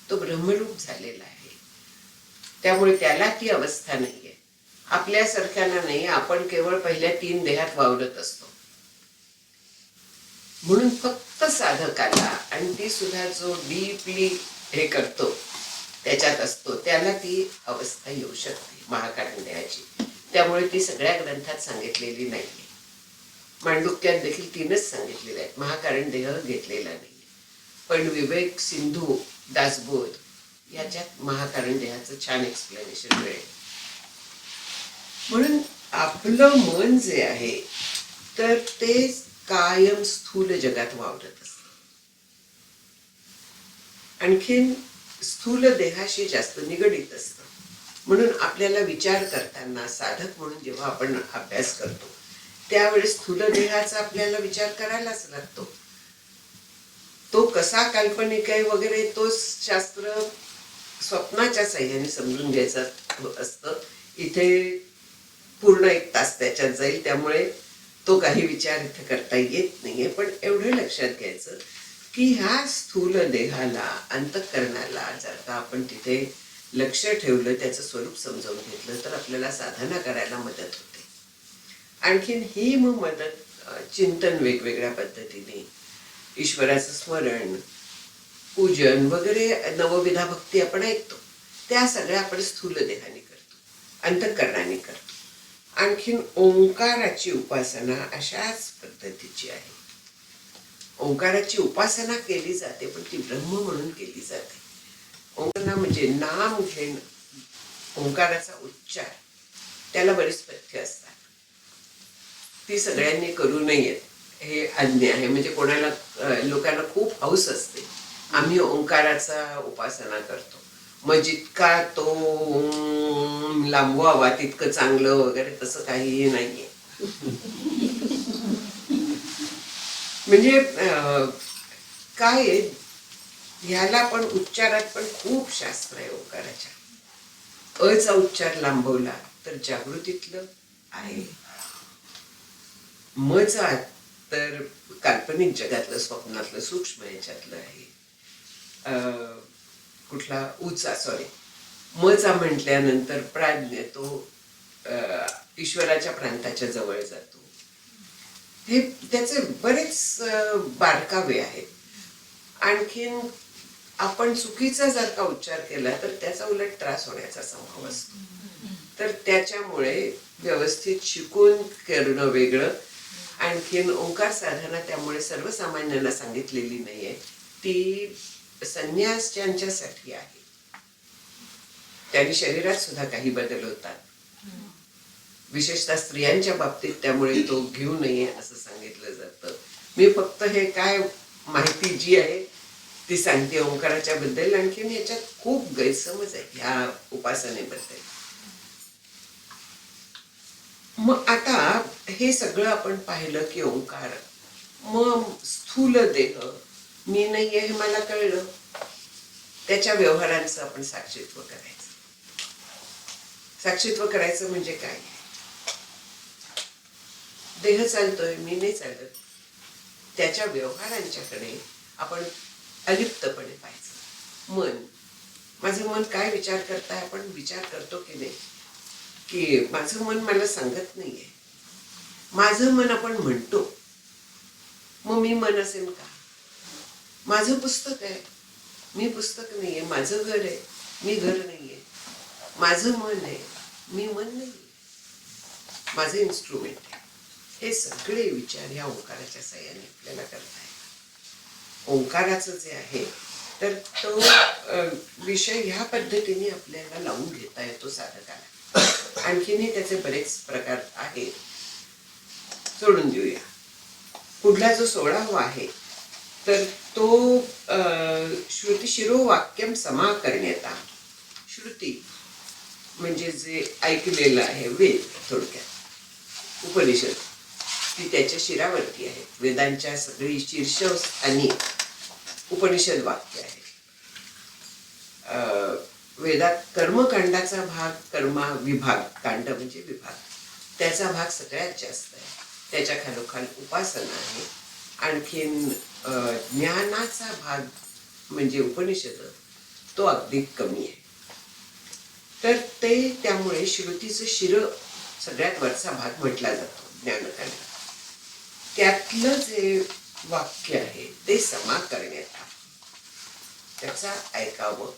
तो ब्रह्मरूप झालेला आहे. त्यामुळे त्याला ती अवस्था नाहीये. आपल्यासारख्याला नाही, आपण केवळ पहिल्या 3 देहात वावरत असतो. म्हणून फक्त साधकाला, आणि ती सुद्धा जो डीपली हे करतो त्याच्यात असतो, त्याला ती अवस्था येऊ शकते महाकारण देहाची. त्यामुळे ती सगळ्या ग्रंथात सांगितलेली नाहीये. मांडुक्यात देखील 3च सांगितलेले आहेत, महाकारण देह घेतलेला नाही. पण विवेक सिंधू, दासबोध याच्यात महाकारण देहाचं छान एक्सप्लेनेशन मिळेल. म्हणून आपलं मन जे आहे तर ते कायम स्थूल जगात वावरत असतं. आणखीन स्थूल देहाशी जास्त निगडीत असतं. म्हणून आपल्याला विचार करताना साधक म्हणून जेव्हा आपण अभ्यास करतो त्यावेळेस स्थूल देहाचा आपल्याला विचार करायलाच लागतो. तो कसा काल्पनिक आहे वगैरे तो शास्त्र स्वप्नाच्या साह्याने समजून घ्यायचं असतं. इथे पूर्ण 1 तास त्याच्यात जाईल, त्यामुळे तो काही विचार इथे करता येत नाहीये. पण एवढं लक्षात घ्यायचं की ह्या स्थूल देहाला, अंतःकरणाला जर का आपण तिथे लक्ष ठेवलं, त्याचं स्वरूप समजावून घेतलं तर आपल्याला साधना करायला मदत होते. आणखीन ही मग मदत चिंतन वेगवेगळ्या पद्धतीने, ईश्वराचं स्मरण, पूजन वगैरे नवविधा भक्ती आपण ऐकतो, त्या सगळ्या आपण स्थूल देहाने करतो, अंतःकरणाने करतो. आणखीन ओंकाराची उपासना अशाच पद्धतीची आहे. ओंकाराची उपासना केली जाते, पण ती ब्रह्म म्हणून केली जाते. ओंकार म्हणजे नाम घेणं, ओंकाराचा उच्चार, त्याला बरीच पथ्य असतात. ती सगळ्यांनी करू नयेत हे आज्ञा आहे. म्हणजे कोणाला लोकांना खूप हौस असते, आम्ही ओंकाराचा उपासना करतो, मग जितका तो लांबवावा तितकं चांगलं वगैरे, तसं काहीही नाहीये. म्हणजे काय ह्याला पण उच्चारात पण खूप शास्त्र आहे ओंकाराच्या. अचा उच्चार लांबवला तर जागृतीतलं आहे, मचा तर काल्पनिक जगातलं, स्वप्नातलं, सूक्ष्म याच्यातलं आहे. कुठला उचा, सॉरी, मचा म्हटल्यानंतर प्राज्ञ तो ईश्वराच्या प्रांताच्या जवळ जातो. हे त्याचे बरेच बारकावे आहेत. आणखीन आपण चुकीचा जर का उच्चार केला तर त्याचा उलट त्रास होण्याचा संभव असतो. तर त्याच्यामुळे व्यवस्थित शिकून करणं वेगळं. आणखीन ओंकार साधना त्यामुळे सर्वसामान्यांना सांगितलेली नाहीये, ती संन्यास्यांच्यासाठी आहे. त्यांनी शरीरात सुद्धा काही बदल होतात, विशेषतः स्त्रियांच्या बाबतीत, त्यामुळे तो घेऊ नये असं सांगितलं जातं. मी फक्त हे काय माहिती जी आहे ती सांगते ओंकाराच्या बद्दल. आणखीन याच्यात खूप गैरसमज आहे ह्या उपासनेबद्दल. मग आता हे सगळं आपण पाहिलं की ओंकार, मग स्थूल देह मी नाहीये हे मला कळलं, त्याच्या व्यवहारांचं आपण साक्षीत्व करायचं. साक्षीत्व करायचं म्हणजे काय? देह चालतोय, मी नाही चालत, त्याच्या व्यवहारांच्याकडे आपण अलिप्तपणे पाहायचं. मन, माझं मन काय विचार करताय, आपण विचार करतो की नाही? की माझं मन मला सांगत नाहीये, माझं मन आपण म्हणतो, मग मी मन असेल का? माझं पुस्तक आहे, मी पुस्तक नाहीये. माझं घर आहे, मी घर नाहीये. माझं मन आहे, मी मन नाहीये. माझं इन्स्ट्रुमेंट आहे. हे सगळे विचार ह्या ओंकाराच्या साह्याने आपल्याला करता येतात. ओंकाराचं जे आहे तर तो विषय ह्या पद्धतीने आपल्याला लावून घेता येतो साधकाला. आणखीनही त्याचे बरेच प्रकार आहेत, सोडून देऊया. पुढला जो 16वा आहे तर तो श्रुती शिरो वाक्यम समाकर्ण्यता. श्रुती म्हणजे जे ऐकलेलं आहे, वेद, थोडक्यात उपनिषद, ती त्याच्या शिरावरती आहे. वेदांच्या सगळी शीर्षस्थानी उपनिषद वाक्य आहे. वेदात कर्मकांडाचा भाग, कर्मा विभाग, कांड म्हणजे विभाग, त्याचा भाग सगळ्यात जास्त आहे. त्याच्या खालोखाल उपासना आहे. आणखीन ज्ञानाचा भाग म्हणजे उपनिषद, तो अगदी कमी आहे. तर ते त्यामुळे श्रुतीचं शिर सगळ्यात वरचा भाग म्हटला जातो ज्ञानकांड. त्यातलं जे वाक्य आहे ते समा करण्यात, त्याचा ऐकावं,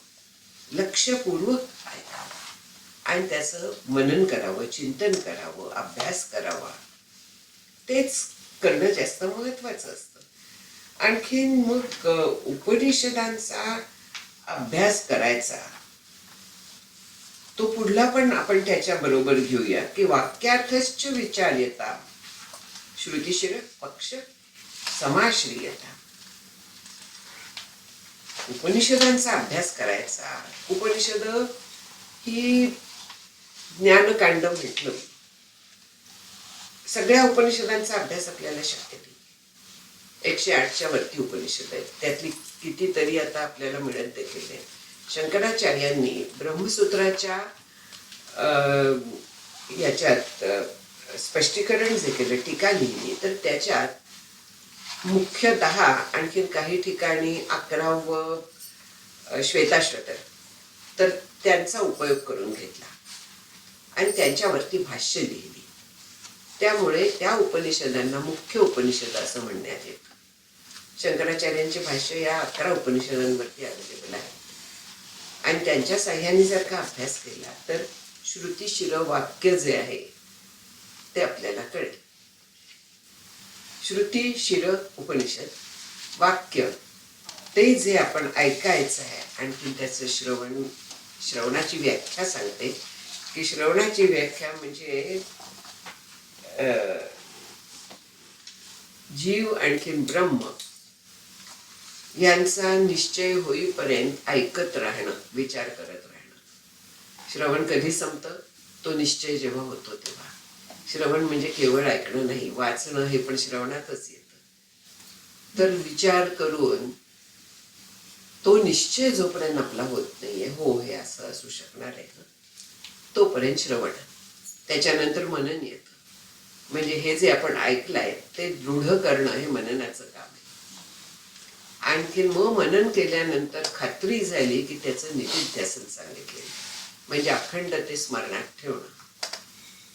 लक्षपूर्वक ऐकावं आणि त्याचं मनन करावं, चिंतन करावं, अभ्यास करावा. तेच करणं जास्त महत्वाचं असतं. आणखीन मग उपनिषदांचा अभ्यास करायचा, तो पुढला पण आपण त्याच्या बरोबर घेऊया की वाक्यार्थश्च विचार्यता श्रुतिशिर पक्ष समाश्रियता. उपनिषदांचा अभ्यास करायचा. उपनिषद ही ज्ञानकांड म्हटलं, सगळ्या उपनिषदांचा अभ्यास आपल्याला शक्य नाही. 108च्या वरती उपनिषद आहेत, त्यातली कितीतरी आता आपल्याला मिळत देखील नाही. शंकराचार्यांनी ब्रह्मसूत्राच्या याच्यात स्पष्टीकरण जे केलं, टीका लिहिली, तर त्याच्यात मुख्य 10 आणखीन काही ठिकाणी 11वं श्वेताश्वतर, तर त्यांचा उपयोग करून घेतला आणि त्यांच्यावरती भाष्य लिहिली. त्यामुळे त्या उपनिषदांना मुख्य उपनिषद असं म्हणण्यात येतं. शंकराचार्यांचे भाष्य या 11 उपनिषदांवरती अवेलेबल आहे आणि त्यांच्या साह्याने जर का अभ्यास केला तर श्रुतिशिर वाक्य जे आहे ते आपल्याला कळेल. श्रुतिशिर उपनिषद वाक्य ते जे आपण ऐकायचं आहे. आणखी त्याचं श्रवणाची व्याख्या सांगते की श्रवणाची व्याख्या म्हणजे जीव आणखीन ब्रह्म यांचा निश्चय होईपर्यंत ऐकत राहणं, विचार करत राहणं. श्रवण कधी संपतं? तो निश्चय जेव्हा होतो तेव्हा. श्रवण म्हणजे केवळ ऐकणं नाही, वाचणं हे पण श्रवणातच येतं. तर विचार करून तो निश्चय जोपर्यंत आपला होत नाहीये, हो हे असं असू शकणार आहे ना, तोपर्यंत श्रवण. त्याच्यानंतर मनन येतं. म्हणजे हे जे आपण ऐकलंय ते दृढ करणं हे मननाचं काम आहे. आणखीन मग मनन केल्यानंतर खात्री झाली की त्याचं निधिध्यासन सांगितलेलं, म्हणजे अखंड ते स्मरणात ठेवणं.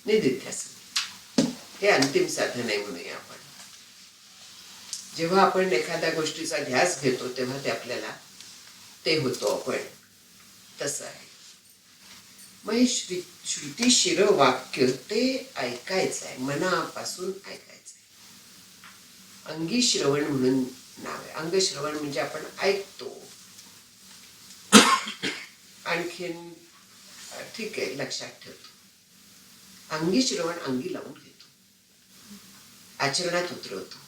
निधिध्यासन हे अंतिम साधन आहे म्हणूया आपण. जेव्हा आपण एखाद्या गोष्टीचा ध्यास घेतो तेव्हा ते आपल्याला ते होतो आपण, तसं आहे. मग हे श्रुतिशिर वाक्य ते ऐकायचं आहे, मनापासून ऐकायचं आहे. अंगी श्रवण म्हणून नाव आहे. अंगश्रवण म्हणजे आपण ऐकतो. आणखीन ठीक आहे, लक्षात ठेवतो. अंगी श्रवण अंगी लावून घेतो, आचरणात उतरवतो,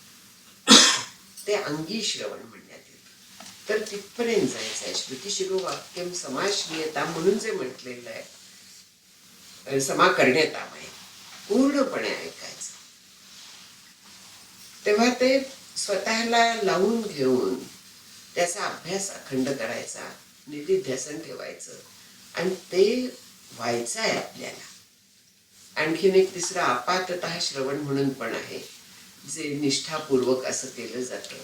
ते अंगी श्रवण म्हणण्यात येतं. तर तिथपर्यंत जायचं आहे. श्रुतिशिरो वाक्यम समाश्रियता म्हणून जे म्हटलेलं आहे, समाकर्ण्यता आहे, पूर्णपणे ऐकायचं. तेव्हा ते स्वतःला लावून घेऊन त्याचा अभ्यास अखंड करायचा, निधिध्यासन ठेवायचं आणि ते व्हायचं आहे आपल्याला. आणखीन एक तिसरं आपाततः श्रवण म्हणून पण आहे, जे निष्ठापूर्वक असं केलं जातं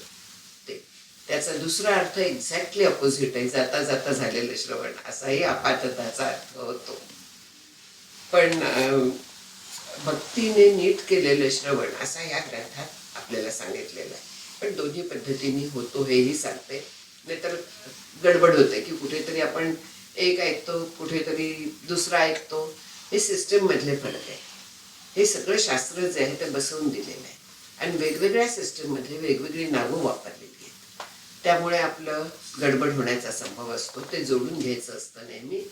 ते. त्याचा दुसरा अर्थ एक्झॅक्टली अपोजिट आहे, जाता जाता झालेलं श्रवण, असाही आपाततःचा अर्थ होतो. पण भक्तीने नीट केलेलं श्रवण असा या ग्रंथात आपल्याला सांगितलेलं आहे. पण दोन्ही पद्धतीने होतो हेही सांगते, नाहीतर गडबड होते की कुठेतरी आपण एक ऐकतो, कुठेतरी दुसरा ऐकतो. हे सिस्टीम मधले फरक आहे. हे सगळं शास्त्र जे आहे ते बसवून दिलेलं आहे आणि वेगवेगळ्या सिस्टीम मध्ये वेगवेगळी नावं वापरलेली आहेत. त्यामुळे आपलं गडबड होण्याचा संभव असतो. ते जोडून घ्यायचं असतं नेहमी.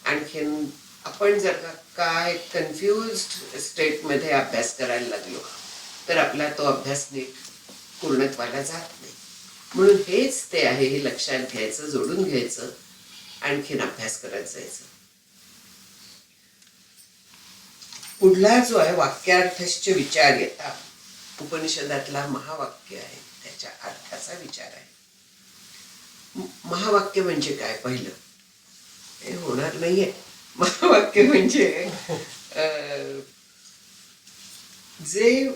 आणखीन आपण जर काय कन्फ्युज्ड स्टेटमध्ये अभ्यास करायला लागलो तर आपला तो अभ्यास नीट पूर्णत्वाला जात नाही. म्हणून हेच ते आहे, हे लक्षात घ्यायचं, जोडून घ्यायचं, आणखीन अभ्यास करत जायचं. पुढला जो आहे वाक्यार्थश्च विचार्यता, उपनिषदातला महावाक्य आहे, त्याच्या अर्थाचा विचार आहे. महावाक्य म्हणजे काय? पहिलं हे होणार नाहीये. महावाक्य म्हणजे जे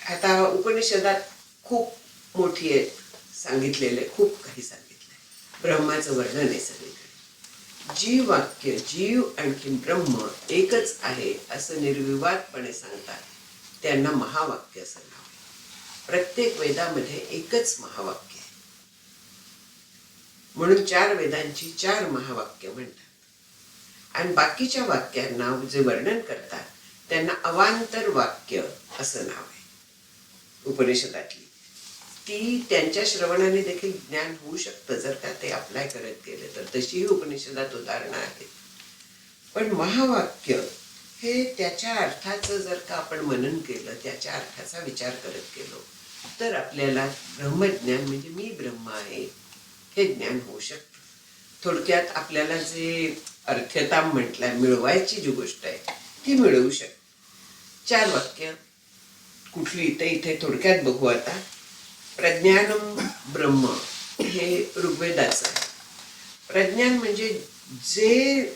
आता उपनिषदात खूप मोठी आहे, सांगितलेलं खूप काही सांगितलंय. ब्रह्माचं वर्णन आहे सगळीकडे. जी वाक्य जीव आणखी ब्रह्म एकच आहे असं निर्विवादपणे सांगतात त्यांना महावाक्य असं नाव आहे. प्रत्येक वेदामध्ये एकच महावाक्य आहे. म्हणून 4 वेदांची 4 महावाक्य म्हणतात. आणि बाकीच्या वाक्यांना जे वर्णन करतात त्यांना अवांतर वाक्य असं नाव आहे. उपनिषदातली ती त्यांच्या श्रवणाने देखील ज्ञान होऊ शकतं जर का ते अप्लाय करत गेले तर. तशीही उपनिषदात उदाहरणं आहेत. पण महावाक्य हे त्याच्या अर्थाचं जर का आपण मनन केलं, त्याच्या अर्थाचा विचार करत गेलो, तर आपल्याला ब्रह्मज्ञान म्हणजे मी ब्रह्म आहे हे ज्ञान होऊ शकतं. थोडक्यात आपल्याला जे अर्थता म्हटलंय, मिळवायची जी गोष्ट आहे ती मिळवू शकते. 4 वाक्य कुठली इथे थोडक्यात बघू आता. प्रज्ञानम ब्रह्म हे ऋग्वेदाचं आहे. प्रज्ञान म्हणजे जे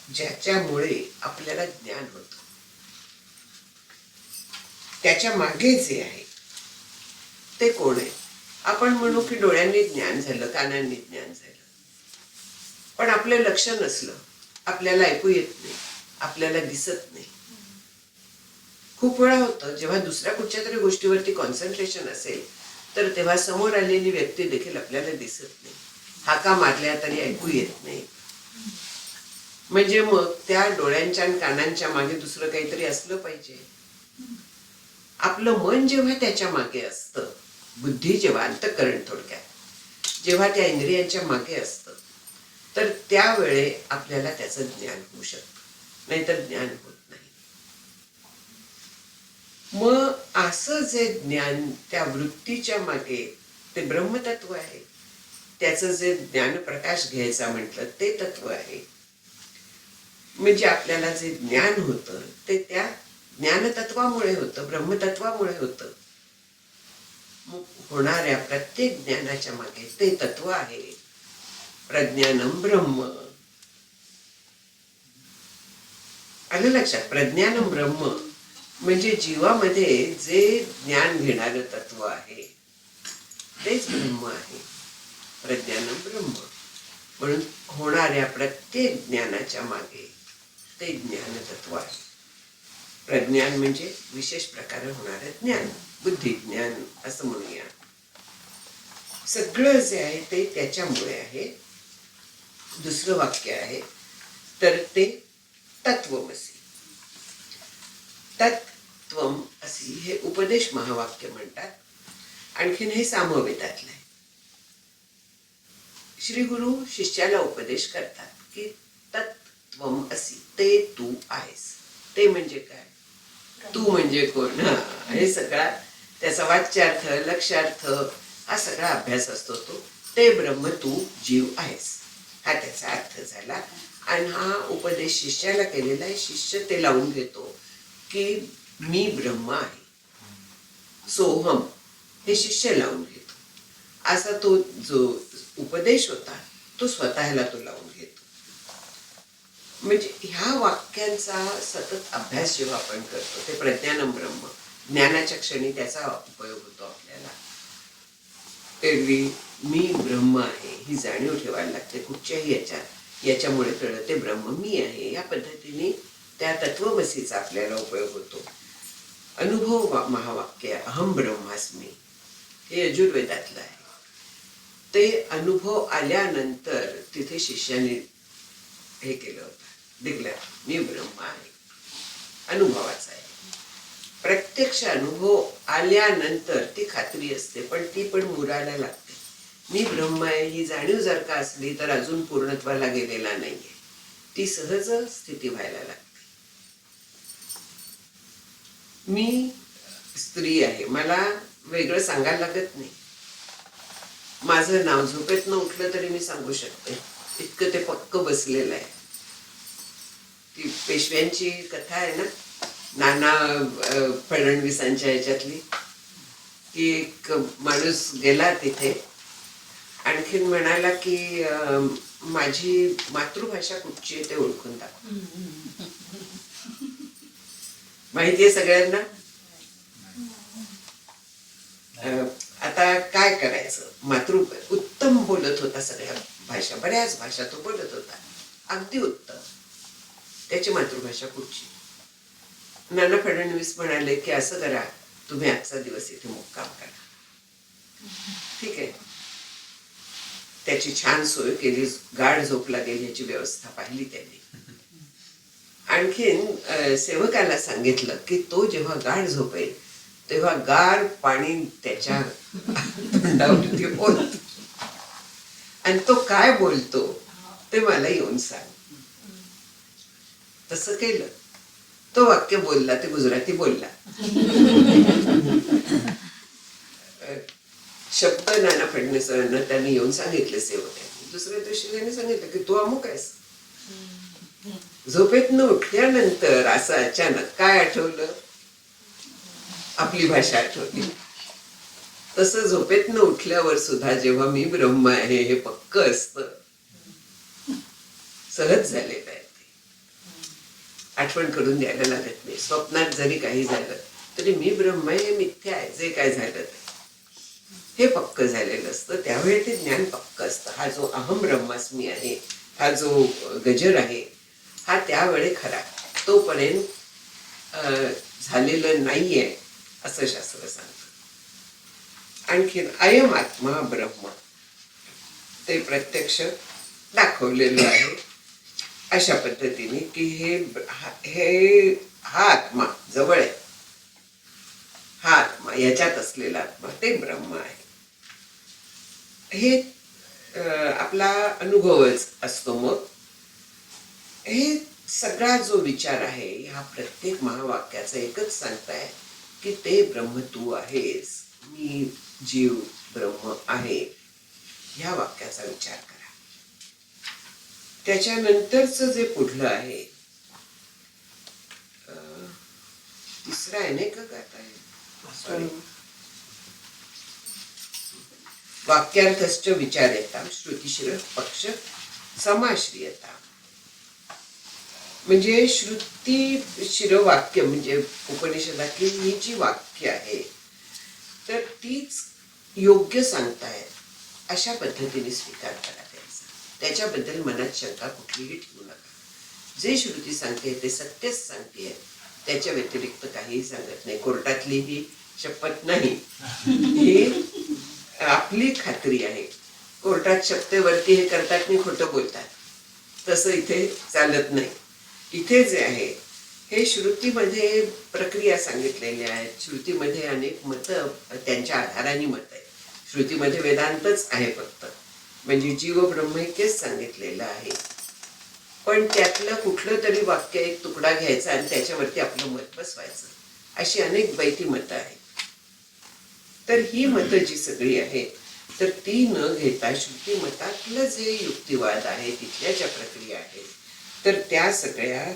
ज्याच्यामुळे आपल्याला ज्ञान होतं, त्याच्या मागे जे आहे ते कोण आहे. आपण म्हणू की डोळ्यांनी ज्ञान झालं, कानांनी ज्ञान झालं, पण आपलं लक्ष नसलं, आपल्याला ऐकू येत नाही, आपल्याला दिसत नाही. खूप वेळा होतं जेव्हा दुसऱ्या कुठच्या तरी गोष्टीवरती कॉन्सन्ट्रेशन असेल तर तेव्हा समोर आलेली व्यक्ती देखील आपल्याला दिसत नाही, हाका मारल्या तरी ऐकू येत नाही. म्हणजे मग त्या डोळ्यांच्या आणि कानांच्या मागे दुसरं काहीतरी असलं पाहिजे. आपलं मन जेव्हा त्याच्या मागे असतं, बुद्धी जेव्हा, अंतःकरण थोडक्यात जेव्हा त्या इंद्रियांच्या मागे असतं, तर त्यावेळे आपल्याला त्याचं ज्ञान होऊ शकतं, नाहीतर ज्ञान होत नाही. मग असं जे ज्ञान त्या वृत्तीच्या मागे ते ब्रह्मतत्व आहे, त्याचं जे ज्ञानप्रकाश घ्यायचा म्हटलं ते तत्व आहे. म्हणजे आपल्याला जे ज्ञान होतं ते त्या ज्ञानतत्वामुळे होतं, ब्रह्मतत्वामुळे होतं. मग होणाऱ्या प्रत्येक ज्ञानाच्या मागे ते तत्व आहे प्रज्ञानम ब्रह्म. आलं लक्षात? प्रज्ञानम ब्रह्म म्हणजे जीवामध्ये जे ज्ञान घेणारं तत्व आहे तेच ब्रह्म आहे, प्रज्ञानम ब्रह्म. म्हणून होणाऱ्या प्रत्येक ज्ञानाच्या मागे ते ज्ञान तत्व आहे. प्रज्ञान म्हणजे विशेष प्रकारे होणारं ज्ञान, बुद्धी ज्ञान असं म्हणूया. सगळं जे आहे ते त्याच्यामुळे आहे. दुसरं वाक्य आहे तर ते तत्वमसी. तत्त्वम असी हे उपदेश महावाक्य म्हणतात. आणखीन हे सामवेदातलं आहे. श्री गुरु शिष्याला उपदेश करतात की तत्त्वम असी, ते तू आहेस. ते म्हणजे काय, तू म्हणजे कोण, हे सगळा त्याचा वाच्यार्थ, लक्षार्थ हा सगळा अभ्यास असतो. तो ते ब्रह्म तू जीव आहेस हा त्याचा अर्थ झाला. आणि हा उपदेश शिष्याला केलेला आहे. शिष्य ते लावून घेतो की मी ब्रह्म आहे, सोहम हे शिष्य लावून घेतो. असा तो जो उपदेश होता तो स्वतःला तो लावून घेतो. म्हणजे ह्या वाक्यांचा सतत अभ्यास जेव्हा आपण करतो, ते प्रज्ञानम ब्रह्म, ज्ञानाच्या क्षणी त्याचा उपयोग होतो आपल्याला. एरवी मी ब्रह्म आहे ही जाणीव ठेवायला लागते कुठच्याही याच्यामुळे कळते ब्रह्म मी आहे. या पद्धतीने त्या तत्वमसीचा आपल्याला उपयोग होतो. अनुभव महावाक्य अहम ब्रह्मास्मी हे यजुर्वेदातलं आहे. ते अनुभव आल्यानंतर तिथे शिष्याने हे केलं होतं, डिक्लेअर मी ब्रह्म आहे. अनुभवाचा आहे. प्रत्यक्ष अनुभव आल्यानंतर ती खात्री असते, पण ती पण मुरायला लागते. मी ब्रह्म आहे ही जाणीव जर का असली तर अजून पूर्णत्वाला गेलेला नाहीये, ती सहज स्थिती व्हायला लागते. मी स्त्री आहे, मला वेगळं सांगायला लागत नाही. माझं नाव झोपेतनं उठलं तरी मी सांगू शकते, इतकं ते पक्क बसलेलं आहे. ती पेशव्यांची कथा आहे ना, नाना फडणवीसांच्या ह्याच्यातली, की एक माणूस गेला तिथे, आणखीन म्हणाला की माझी मातृभाषा कुठची आहे ते ओळखून दाखव. माहितीये सगळ्यांना. आता काय करायचं, उत्तम बोलत होता, सगळ्या भाषा, बऱ्याच भाषा तो बोलत होता, अगदी उत्तम. त्याची मातृभाषा कुठची? नाना फडणवीस म्हणाले की असं करा, तुम्ही आजचा दिवस इथे मुक्काम करा. ठीक आहे. त्याची छान सोय केली, गाढ झोप लागेल याची व्यवस्था पाहिली त्यांनी. आणखीन सेवकाला सांगितलं की तो जेव्हा गाढ झोपेल तेव्हा गार पाणी त्याच्या तोंडावरती ओत आणि तो काय बोलतो ते मला येऊन सांग. तसं केलं. तो वाक्य बोलला, ते गुजराती बोलला. शब्द नाना फडणवीसांना त्यांनी येऊन सांगितले सेवकांनी. दुसऱ्या दिवशी त्यांनी सांगितलं की तू अमुक आहेस. झोपेतनं उठल्यानंतर असं अचानक काय आठवलं? आपली भाषा आठवली. तसं झोपेतनं उठल्यावर सुद्धा जेव्हा मी ब्रह्म आहे हे पक्क असतं, सहज झालेलं आहे ते. आठवण करून द्यायला लागत नाही. स्वप्नात जरी काही झालं तरी मी ब्रह्म आहे हे मिथ्या आहे, जे काय झालं ते हे पक्क झालेलं असतं. त्यावेळी ते ज्ञान पक्क असतं. हा जो अहम ब्रह्मास्मी आहे, हा जो गजर आहे, हा त्यावेळी खरा. तोपर्यंत झालेलं नाहीये असं शास्त्र सांगतं. आणखीन अयम आत्मा ब्रह्म ते प्रत्यक्ष दाखवलेलं आहे अशा पद्धतीने की हा आत्मा जवळ आहे. हा आत्मा, याच्यात असलेला आत्मा ते ब्रह्म आहे. हे आपला अनुभवच असतो. मग हे सगळा जो विचार आहे ह्या प्रत्येक महावाक्याचं एकच सांगताय की ते ब्रह्म तू आहेस, मी जीव ब्रह्म आहे. ह्या वाक्याचा विचार करा. त्याच्यानंतरच जे पुढलं आहे, तिसरं आहे नाही का, सॉरी, वाक्यार्थश्च विचार्यता श्रुतिशिर पक्ष समाश्रियता. म्हणजे श्रुती शिरवाक्य म्हणजे उपनिषदातली ही जी वाक्य आहे तर तीच योग्य सांगतायत अशा पद्धतीने स्वीकार करा त्याचा. त्याच्याबद्दल मनात शंका कुठलीही ठेवू नका. जे श्रुती सांगते ते सत्यच सांगते, त्याच्या व्यतिरिक्त काहीही सांगत नाही. कोर्टातली ही शपथ नाही, ही आपली खात्री आहे. कोर्टात शपथेवरती हे करतात आणि खोटं बोलतात, तसं इथे चालत नाही. इथे जे आहे हे श्रुतीमध्ये प्रक्रिया सांगितलेल्या आहेत. श्रुतीमध्ये अनेक मतं त्यांच्या आधाराने मत आहे. श्रुतीमध्ये वेदांतच आहे फक्त, म्हणजे जीव ब्रह्मैक्यच सांगितलेलं आहे. पण त्यातलं कुठलं तरी वाक्य एक तुकडा घ्यायचा आणि त्याच्यावरती आपलं मत बसवायचं, अशी अनेक बैठी मतं आहेत. तर ही मतं जी सगळी आहेत तर ती न घेता श्रुती मतातलं जे युक्तिवाद आहे, तिथल्या ज्या प्रक्रिया आहेत तर त्या सगळ्या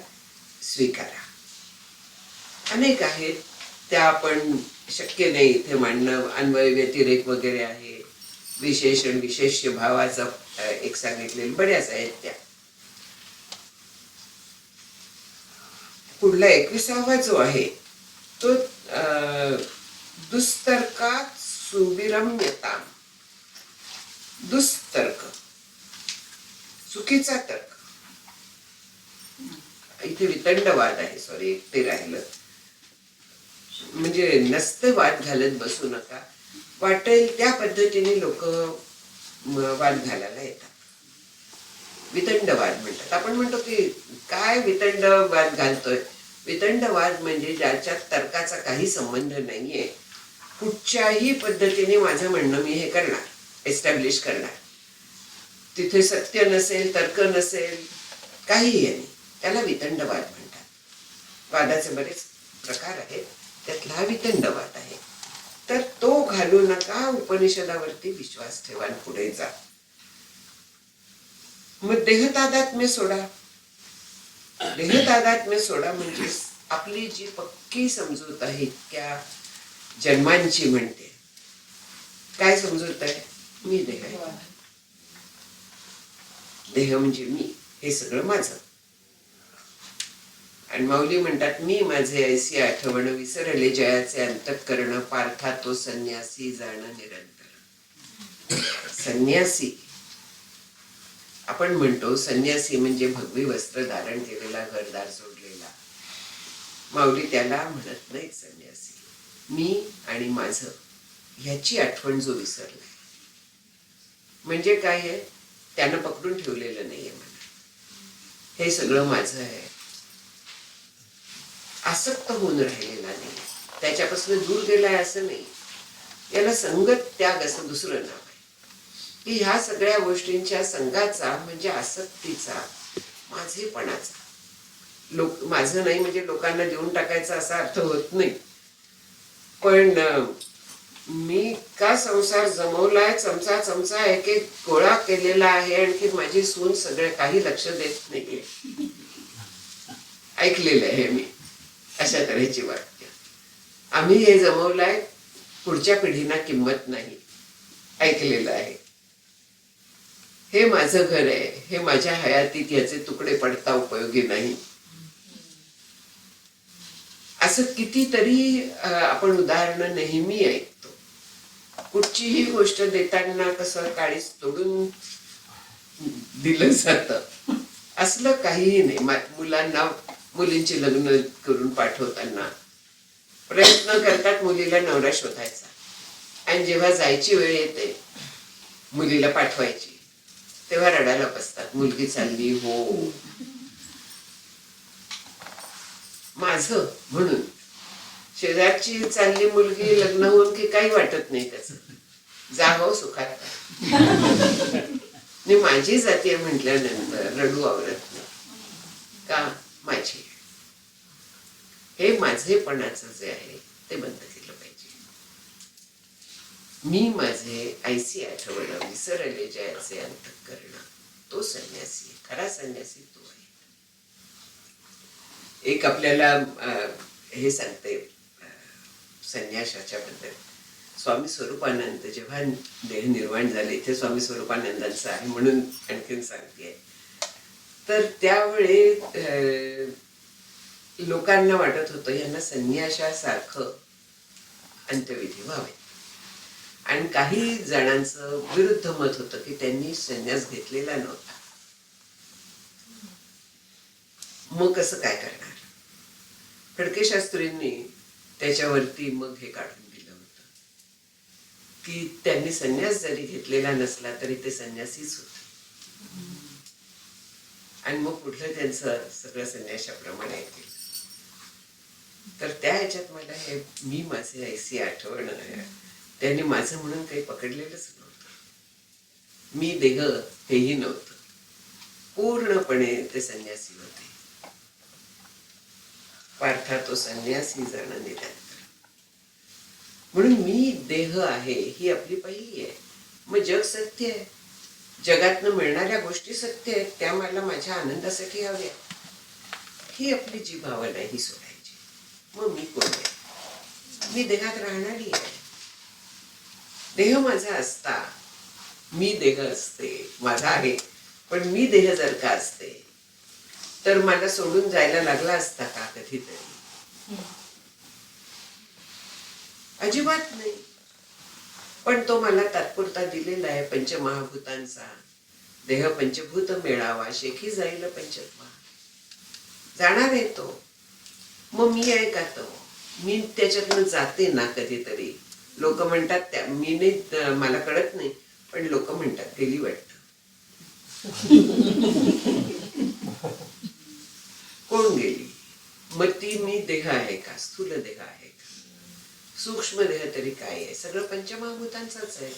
स्वीकारा. अनेक आहेत, त्या आपण शक्य नाही इथे मांडणं. अन्वय व्यतिरेक वगैरे आहे, विशेषण विशेष्य भावाचा एक सांगितलेलं बऱ्याच आहेत त्या. पुढला 21वा जो आहे तो दुस्तर्कात सुविरम्यता. दुस्तर्क, चुकीचा तर्क. इथे वितंडवाद आहे, सॉरी ते राहिलं. म्हणजे नसते वाद घालत बसू नका. वाटेल त्या पद्धतीने लोक वाद घालायला येतात. वितंडवाद म्हणतात. आपण म्हणतो की काय वितंडवाद घालतोय. वितंडवाद म्हणजे ज्याच्यात तर्काचा काही संबंध नाहीये. कुठच्याही पद्धतीने माझं म्हणणं मी हे करणार, एस्टॅब्लिश करणार. तिथे सत्य नसेल, तर्क नसेल, काहीही नाही, त्याला वितंडवाद म्हणतात. वादाचे बरेच प्रकार आहेत, त्यातला हा वितंडवाद आहे. तर तो घालू नका. उपनिषदावरती विश्वास ठेवा, पुढे जा. मग देहतादात्म्य सोडा. देहतादात्म्य सोडा म्हणजे आपली जी पक्की समजूत आहे इतक्या जन्मांची म्हणते. काय समजूत आहे? मी देह आहे, देह म्हणजे मी, हे सगळं माझं. आणि माऊली म्हणतात, मी माझे ऐसी आठवण विसरले जयाचे अंतःकरण, पार्था तो संन्यासी जाण निरंतर. संन्यासी आपण म्हणतो, संन्यासी म्हणजे भगवी वस्त्र धारण केलेला, घरदार सोडलेला. माऊली त्याला म्हणत नाही संन्यासी. मी आणि माझं ह्याची आठवण जो विसरलाय, म्हणजे काय आहे, त्यानं पकडून ठेवलेलं नाहीये मला. हे सगळं माझं आहे, आसक्त होऊन राहिलेला नाही, त्याच्यापासून दूर गेलाय असं नाही. याला संगत त्याग असं दुसरं नाव आहे. की ह्या सगळ्या गोष्टींच्या संघाचा म्हणजे आसक्तीचा, माझेपणाचा माझं नाही म्हणजे लोकांना देऊन टाकायचा असा अर्थ होत नाही. पण मी का संसार जमवलाय, चमचा चमचा एक एक गोळा केलेला आहे, आणखी माझी सून सगळे काही लक्ष देत नाहीये. ऐकलेलं आहे मी अशा तऱ्हेची वाक्य. आम्ही हे जमवलंय, पुढच्या पिढींना किंमत नाही, ऐकलेलं आहे. हे माझं घर आहे, हे माझ्या हयातीत याचे तुकडे पडता उपयोगी नाही. असं कितीतरी आपण उदाहरणं नेहमी ऐकतो. कुठचीही गोष्ट देताना कसं काळीच तोडून दिलं जातं. असलं काहीही नाही. मुलांना मुलींची लग्न करून पाठवताना प्रयत्न करतात मुलीला नवरा शोधायचा, आणि जेव्हा जायची वेळ येते मुलीला पाठवायची तेव्हा रडायला बसतात. मुलगी चालली हो. माझं म्हणून शेजारची चालली मुलगी लग्न होऊन की काही वाटत नाही, त्याच जावं सुखात. माझी जातीय म्हटल्यानंतर रडू आवडत नाही का? माझी हे माझेपणाचं जे आहे ते बंद केलं पाहिजे. मी माझे ऐसी आठवण विसरले जयाचे अंतःकरण, तो संन्यासी, खरा संन्यासी तो आहे. एक आपल्याला हे सांगते संन्यासाच्या बद्दल. स्वामी स्वरूपानंद जेव्हा देह निर्माण झाले, इथे स्वामी स्वरूपानंदांचं आहे म्हणून आणखीन सांगते. तर त्यावेळी लोकांना वाटत होतं यांना संन्यासासारखं अंत्यविधी व्हावे, आणि काही जणांचं विरुद्ध मत होतं की त्यांनी संन्यास घेतलेला नव्हता. मग कसं काय करणार? फडके शास्त्रींनी त्याच्यावरती मग हे काढून दिलं होतं की त्यांनी संन्यास जरी घेतलेला नसला तरी ते संन्यासीच होते. आणि मग पुढलं त्यांचं सगळं संन्यासाप्रमाणे केलं. तर त्या ह्याच्यात मला हे मी माझे ऐसी आठवण आहे, त्यांनी माझं म्हणून काही पकडलेलंच नव्हतं. मी देह हेही नव्हतं, पूर्णपणे ते संन्यासी होते. पार्था तो संन्यासी जण निरंतर. म्हणून मी देह आहे ही आपली पहिली आहे. मग जग सत्य आहे, जगातनं मिळणाऱ्या गोष्टी सत्य आहेत, त्या मला माझ्या आनंदासाठी हव्या. ही आपली जी भावना आहे ही सोडायची. मग मी कोण आहे? मी देहात राहणारी आहे. देह माझा असता, मी देह असते, माझा आहे. पण मी देह जर का असते तर मला सोडून जायला लागला असता का कधीतरी? अजिबात नाही. पण तो मला तात्पुरता दिलेला आहे पंचमहाभूतांचा. देह पंचभूत मेळावा, शेखी जाईल पंचत्वा. जाणार आहे तो. मग मी आहे का तो? मी त्याच्यातनं जाते ना कधीतरी. लोक म्हणतात त्या मी नाही, मला कळत नाही, पण लोक म्हणतात गेली वाटतं. कोण गेली? मग ती मी देह आहे का? स्थूल देह आहे का? सूक्ष्म देह तरी काय आहे? सगळं पंचमहाभूतांचंच आहे.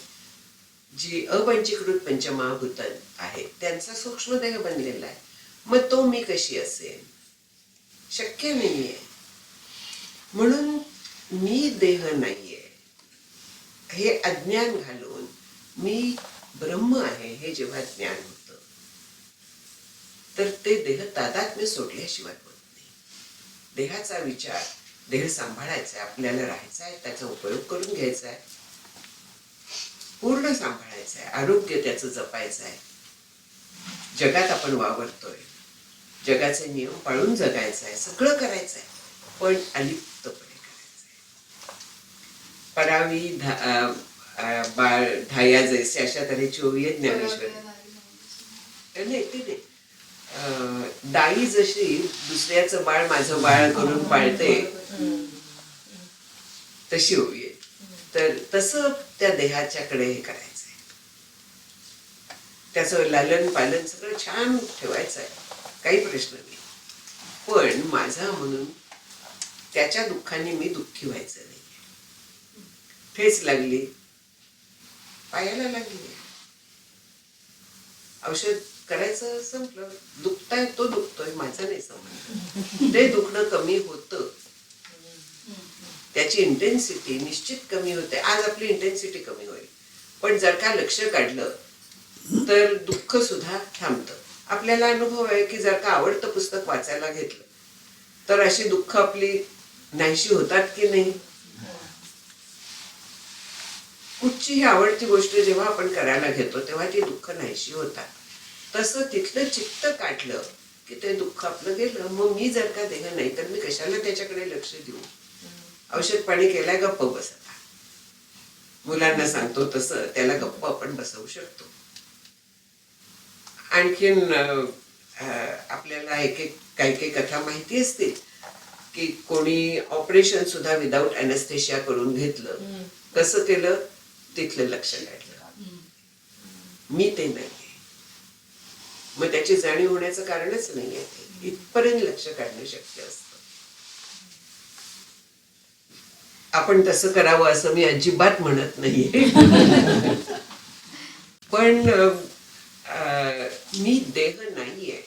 जी अपंचीकृत पंचमहाभूत आहेत त्यांचा सूक्ष्म देह बनलेला आहे. मग तो मी कशी असेल? शक्य नाहीये. म्हणून मी देह नाहीये हे अज्ञान घालून मी ब्रह्म आहे हे जेव्हा ज्ञान होतं तर ते देह तादात्म्य सोडल्याशिवाय होत नाही. देहाचा विचार, देह सांभाळायचा आहे, आपल्याला राहायचा आहे, त्याचा उपयोग करून घ्यायचा आहे, पूर्ण सांभाळायचं आहे, आरोग्य त्याचं जपायचं आहे. जगात आपण वावरतोय, जगाचे नियम पाळून जगायचं आहे, सगळं करायचं आहे, पण अलिप्तपणे करायचं आहे. परावी बाळ धाया जैसे अशा तऱ्हेची ओवी आहे ज्ञानेश्वरी. नाही ते नाही, दाई जशी दुसऱ्याचं बाळ माझं बाळ करून पाळते तशी ओवी आहे. तर तसं त्या देहाच्याकडे हे करायचंय, त्याचं लालन पालन सगळं छान ठेवायचं आहे, काही प्रश्न नाही. पण माझा म्हणून त्याच्या दुःखाने मी दुःखी व्हायचं नाही. ठेच लागली, पायाला लागली, औषध करायचं संपलं. दुखताय तो दुखतोय, माझं नाही संबंध. ते दुखणं कमी होतं, त्याची इंटेन्सिटी निश्चित कमी होते. आज आपली इंटेन्सिटी कमी होईल, पण जर का लक्ष काढलं तर दुःख सुद्धा थांबतं. आपल्याला अनुभव आहे की जर का आवडतं पुस्तक वाचायला घेतलं तर अशी दुःख आपली नाहीशी होतात की नाही. कुठचीही आवडती गोष्ट जेव्हा आपण करायला घेतो तेव्हा ती दुःख नाहीशी होतात. तसं तिथलं चित्त काढलं की ते दुःख आपलं गेलं. मग मी जर का देह नाही तर मी कशाला त्याच्याकडे लक्ष देऊ. औषध पाणी केलाय, गप्प बसा. मुलांना सांगतो तसं त्याला गप्प आपण बसवू शकतो. आणखीन आपल्याला काही काही कथा माहिती असतील की कोणी ऑपरेशन सुद्धा विदाऊट अॅनेस्थेशिया करून घेतलं. कसं केलं? तिथलं लक्ष काढलं. मी ते नाहीये, मग त्याची जाणीव होण्याचं कारणच नाहीये. इथपर्यंत लक्ष काढणं शक्य असतं. आपण तसं करावं असं मी अजिबात म्हणत नाहीये. पण मी देह नाहीये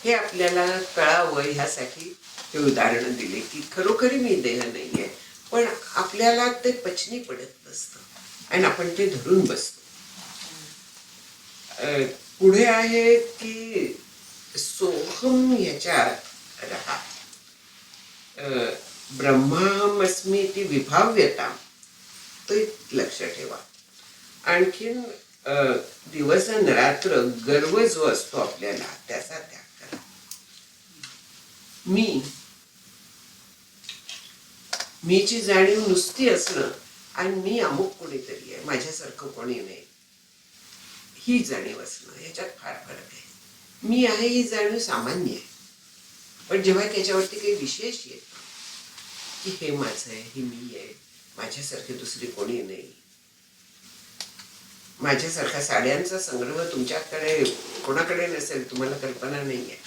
हे आपल्याला कळावं ह्यासाठी हे उदाहरण दिले की खरोखरी मी देह नाहीये, पण आपल्याला ते पचनी पडत नसतं आणि आपण ते धरून बसतो. पुढे आहे की सोहम ह्याच्यात राहा. ब्रह्माहमस्मी विभाव्यता ते लक्ष ठेवा. आणखीन दिवस आणि रात्र गर्व जो असतो आपल्याला त्याचा त्याग करा. मीची जाणीव नुसती असणं आणि मी अमुक कोणीतरी आहे, माझ्यासारखं कोणी नाही, ही जाणीव असणं ह्याच्यात फार फरक आहे. मी आहे ही जाणीव सामान्य आहे, पण जेव्हा त्याच्यावरती काही विशेष येत की हे माझं आहे, ही मी आहे, माझ्यासारखे दुसरी कोणी नाही. माझ्यासारखा साड्यांचा संग्रह तुमच्याकडे कोणाकडे नसेल, तुम्हाला कल्पना नाहीये.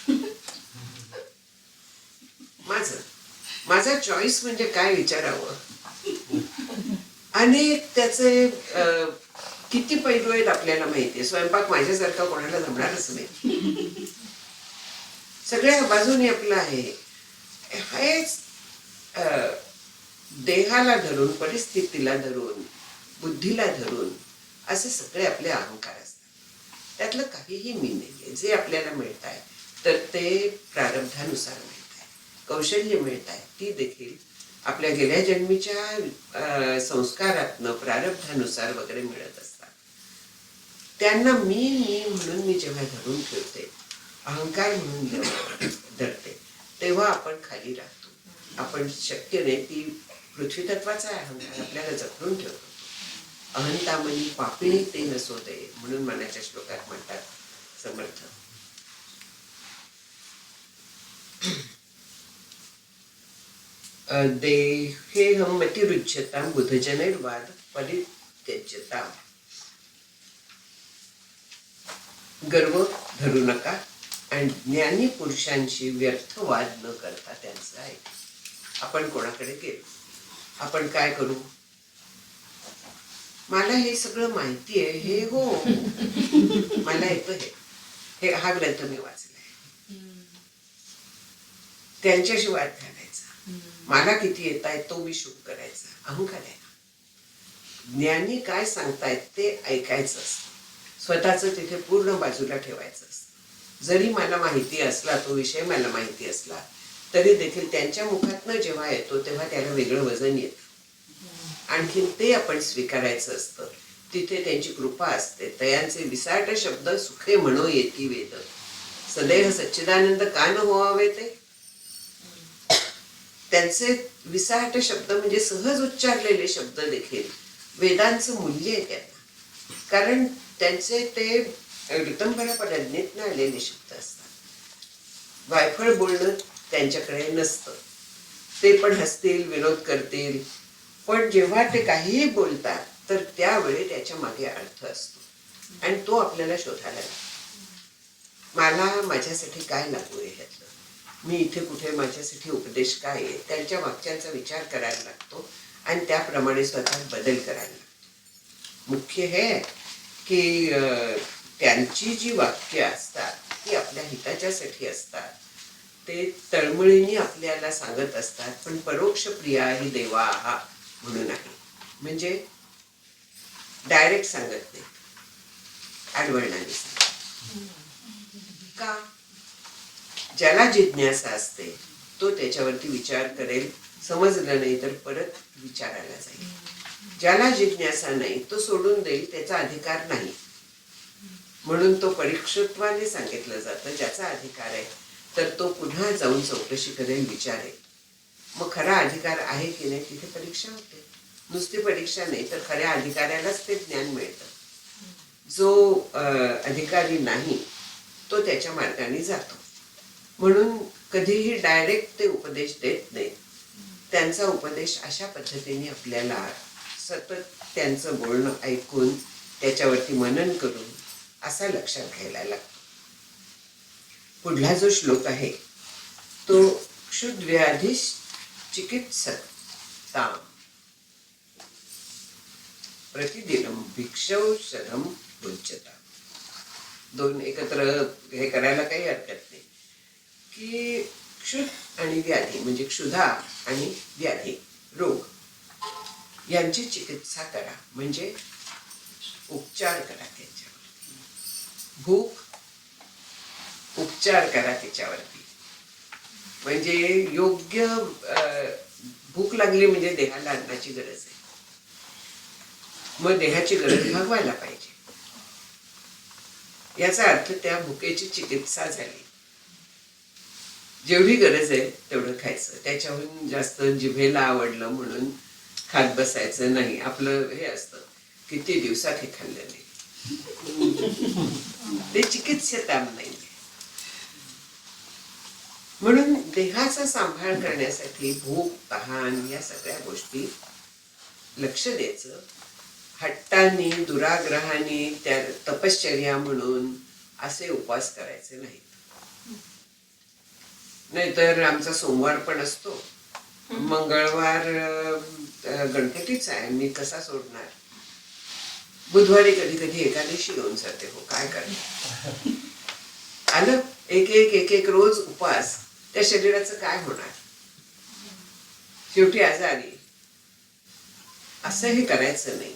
माझा चॉईस म्हणजे काय विचारावं. आणि त्याचे किती पैलू आहेत आपल्याला माहितीये. स्वयंपाक माझ्यासारखा कोणाला जमणारच नाही. सगळ्या बाजूने आपलं आहे. हेच देहाला धरून, परिस्थितीला धरून, बुद्धीला धरून असे सगळे आपले अहंकार असतात. त्यातलं काहीही मी नाहीये. जे आपल्याला मिळत आहे तर ते प्रारब्धानुसार मिळत आहे. कौशल्य मिळत आहे ती देखील आपल्या गेल्या जन्मीच्या संस्कारातनं, प्रारब्धानुसार वगैरे मिळत असतात. त्यांना मी म्हणून मी जेव्हा धरून ठेवते, अहंकार म्हणून धरते, तेव्हा आपण खाली राहतो. आपण शक्य नाही ती पृथ्वी तत्वाचा अहंकार आपल्याला जखडून ठेवतो. अहंतामनी पापिणी ते नसोदे म्हणून मनाच्या श्लोकात म्हणतात समर्थ. देहेहम मतिरुच्यतां बुधजनैर्वाद परित्यज्यताम्. गर्व धरू नका आणि ज्ञानी पुरुषांशी व्यर्थ वाद न करता त्यांचं आहे. आपण कोणाकडे गेलो, आपण काय करू, मला हे सगळं माहिती आहे, हे हो मला येतं, हे हा ग्रंथ मी वाचलाय, त्यांच्याशी वाद घालायचा, मला किती येत आहे तो मी शुभ करायचा, अहंकार आहे. ज्ञानी काय सांगतायत ते ऐकायचं असतं, स्वतःच तिथे पूर्ण बाजूला ठेवायचं असतं. जरी मला माहिती असला, तो विषय मला माहिती असला तरी देखील त्यांच्या मुखातनं जेव्हा येतो तेव्हा त्याला वेगळं वजन येतं. आणखीन ते आपण स्वीकारायचं असतं. तिथे त्यांची कृपा असते. तयांचे विसाट शब्द सुखे म्हणो येती वेद, सदैव सच्चिदानंद का न व्हावे ते. त्यांचे विसाट शब्द म्हणजे सहज उच्चारलेले शब्द देखील वेदांचं मूल्य आहे त्यांना. कारण त्यांचे ते ऋतंभरा प्रज्ञेतनं आलेले शब्द असतात. वायफळ बोलणं त्यांच्याकडे नसतं. ते पण हसतील, विनोद करतील, पण जेव्हा ते काहीही बोलतात तर त्यावेळी त्याच्या मागे अर्थ असतो आणि तो आपल्याला शोधायला लागतो. मला माझ्यासाठी काय लागू आहे ह्यातलं, मी इथे कुठे, माझ्यासाठी उपदेश काय आहे, त्यांच्या वाक्यांचा विचार करायला लागतो आणि त्याप्रमाणे स्वतः बदल करायला लागतो. मुख्य हे की त्यांची जी वाक्य असतात ती आपल्या हिताच्यासाठी असतात. ते तळमळीने आपल्याला सांगत असतात, पण परोक्ष प्रिया ही देवा हा म्हणून आहे. म्हणजे डायरेक्ट सांगत नाही, आडवळणाने सांगत. का? ज्याला जिज्ञासा असते तो त्याच्यावरती विचार करेल, समजलं नाही तर परत विचारायला जाईल. ज्याला जिज्ञासा नाही तो सोडून देईल, त्याचा अधिकार नाही. म्हणून तो परीक्षत्वाने सांगितलं जातं. ज्याचा अधिकार आहे तर तो पुन्हा जाऊन चौकशी करेल, विचारेल. मग खरा अधिकार आहे की नाही तिथे परीक्षा होते. नुसती परीक्षा नाही तर खऱ्या अधिकाऱ्यालाच ते ज्ञान मिळतं. जो अधिकारी नाही तो त्याच्या मार्गाने जातो. म्हणून कधीही डायरेक्ट ते उपदेश देत नाहीत. त्यांचा उपदेश अशा पद्धतीने आपल्याला सतत त्यांचं बोलणं ऐकून त्याच्यावरती मनन करून असा लक्षात घ्यायला लागतो. पुढला जो श्लोक आहे तो क्षुद्व्याधी चिकित्सताम प्रतिदिनम भिक्षौषधम भुज्यता. दोन एकत्र हे करायला काही हरकत नाही की क्षुध आणि व्याधी म्हणजे क्षुधा आणि व्याधी रोग यांची चिकित्सा करा, म्हणजे उपचार करा त्याच्यावरती. भूक उपचार करा त्याच्यावरती. म्हणजे योग्य भूक लागली म्हणजे देहाला अन्नाची गरज आहे. मग देहाची गरज भागवायला पाहिजे. याचा अर्थ त्या भुकेची चिकित्सा झाली. जेवढी गरज आहे तेवढं खायचं, त्याच्याहून जास्त जिभेला आवडलं म्हणून खात बसायचं नाही. आपलं हे असतं किती दिवसात हे खाल्लं नाही, ते चिकित्सता नाही. म्हणून देहाचा सांभाळ करण्यासाठी भूक तहान या सगळ्या गोष्टी लक्ष द्यायचं. हट्टाने दुराग्रहाने त्या तपश्चर्या म्हणून असे उपवास करायचे नाहीत. नाहीतर आमचा सोमवार पण असतो, मंगळवार गणपतीचा आहे, मी कसा सोडणार. बुधवारी कधी कधी एकादशी येऊन जाते, हो काय करणार. आलं एक एक एक एक रोज उपवास, त्या शरीराचं काय होणार. शेवटी आजारी. असंही करायचं नाही.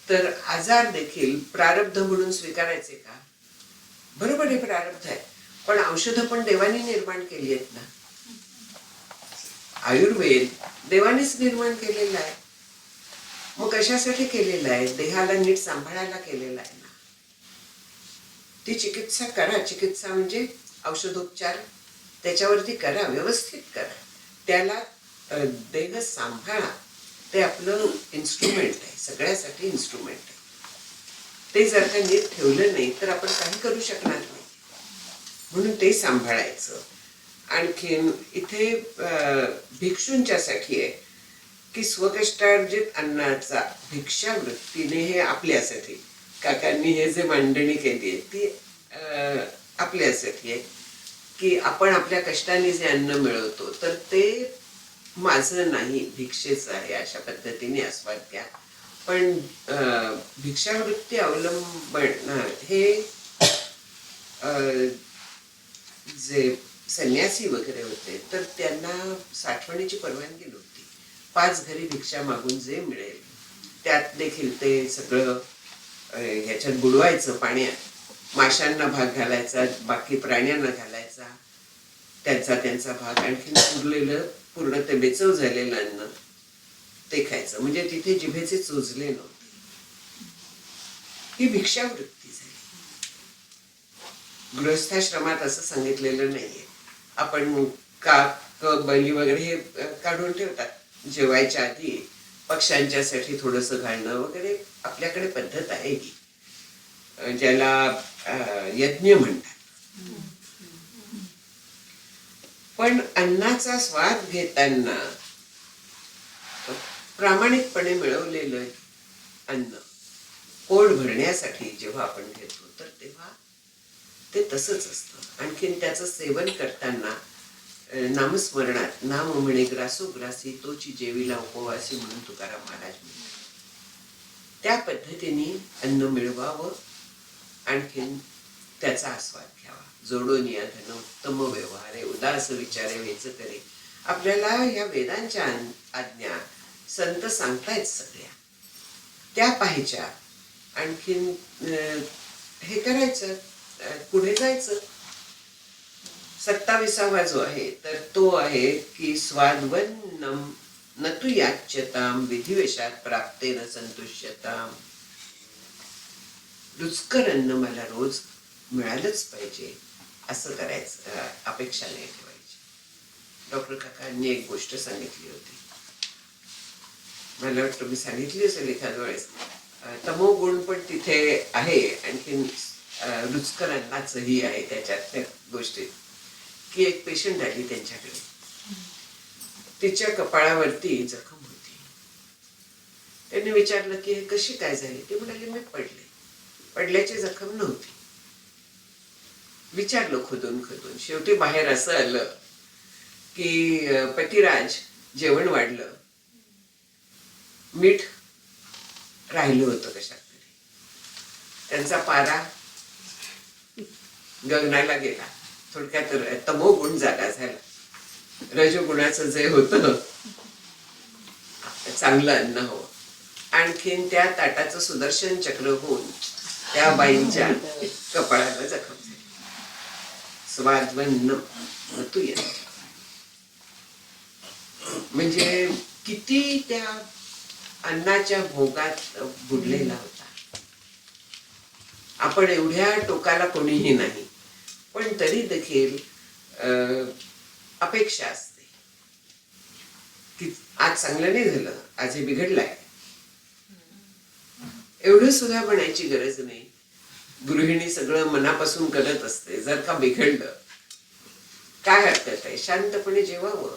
तर आजार देखील प्रारब्ध म्हणून स्वीकारायचे का? बरोबर आहे, प्रारब्ध आहे, पण औषधं पण देवाने निर्माण केली आहेत ना. आयुर्वेद देवानेच निर्माण केलेला आहे. मग कशासाठी केलेलं आहे? देहाला नीट सांभाळायला केलेला आहे ना. ती चिकित्सा करा. चिकित्सा म्हणजे औषधोपचार त्याच्यावरती करा, व्यवस्थित करा. त्याला देह सांभाळा. ते आपलं इन्स्ट्रुमेंट आहे, सगळ्यासाठी इन्स्ट्रुमेंट आहे. ते जर का नीट ठेवलं नाही तर आपण काही करू शकणार नाही. म्हणून ते सांभाळायचं. आणखीन इथे भिक्षूंच्यासाठी आहे की स्वकष्टार्जित अन्नाचा भिक्षावृत्तीने, हे आपल्यासाठी काकांनी हे जे मांडणी केली आहे ती आपल्यासाठी आहे की आपण आपल्या कष्टाने जे अन्न मिळवतो तर ते माझं नाही, भिक्षेचं आहे. अशा पद्धतीने आस्वाद घ्या. पण भिक्षावृत्ती अवलंबन हे जे संन्यासी वगैरे होते तर त्यांना साठवणीची परवानगी नव्हती. 5 घरी भिक्षा मागून जे मिळेल त्यात देखील ते सगळं ह्याच्यात बुडवायचं पाण्यात. माशांना भाग घालायचा, बाकी प्राण्यांना घालायचा, त्यांचा भाग. आणखीन उरलेलं पूर्ण ते बेचव झालेलं अन्न ते खायचं. म्हणजे तिथे जिभेचे चोचले नव्हते. ही भिक्षावृत्ती झाली. गृहस्थाश्रमात असं सांगितलेलं नाहीये. आपण काक बली वगैरे हे काढून ठेवतात जेवायच्या आधी, पक्ष्यांच्यासाठी थोडंसं घालणं वगैरे आपल्याकडे पद्धत आहे की, ज्याला यज्ञ म्हणतात. पण अन्नाचा स्वाद घेताना प्रामाणिकपणे मिळवलेलं अन्न पोट भरण्यासाठी जेव्हा आपण घेतो तर तेव्हा ते तसंच असतं. आणखीन त्याचं सेवन करताना नामस्मरणात नाम म्हणे ग्रासो ग्रासी तोची जेविला उपवासी म्हणून तुकाराम महाराज म्हणतात. त्या पद्धतीने अन्न मिळवावं आणखीन त्याचा आस्वाद घ्यावा. जोडून या धन उत्तम व्यवहारे उदास विचारे वेच करे. आपल्याला ह्या वेदांच्या आज्ञा संत सांगतायत सगळ्या, त्या पाहायच्या. आणखीन हे करायचं, पुढे जायचं. 27वा जो आहे तर तो आहे की स्वाद्वन्नम न तु याच्यताम विधिवशात प्राप्तेन संतुष्यताम. रुचकर अन्न मला रोज मिळालंच पाहिजे असं करायचं, अपेक्षा नाही ठेवायची. डॉक्टर काकांनी एक गोष्ट सांगितली होती, मला वाटतं मी सांगितली असेल एखाद्या वेळेस. तमोगुण पण तिथे आहे, आणखीन रुचकर अन्नाचंही आहे त्याच्यात त्या गोष्टीत. की एक पेशंट आली त्यांच्याकडे, तिच्या कपाळावरती जखम होती. त्यांनी विचारलं की हे कशी काय झाली? ते म्हणाले मी पडल्याची जखम नव्हती. विचारलं खोदून खोदून, शेवटी बाहेर असं आलं की पतिराज जेवण वाढलं, मीठ राहिलं होतं कशात तरी, त्यांचा पारा गगनाला गेला. थोडक्यात तमोगुण जागा झाला. रजोगुणाचं जे होतं चांगलं अन्न हवं. आणखीन त्या ताटाचं सुदर्शन चक्र होऊन त्या बाईंच्या कपाळाला जखम झाली. स्वाद्वन्न तू ये. म्हणजे किती त्या अन्नाच्या भोगात बुडलेला होता. आपण एवढ्या टोकाला कोणीही नाही, पण तरी देखील अपेक्षा असते की आज चांगलं नाही झालं, आज हे बिघडलंय. एवढं सुद्धा म्हणायची गरज नाही. गृहिणी सगळं मनापासून करत असते. जर का बिघडलं काय हरकत आहे, शांतपणे जेवावं,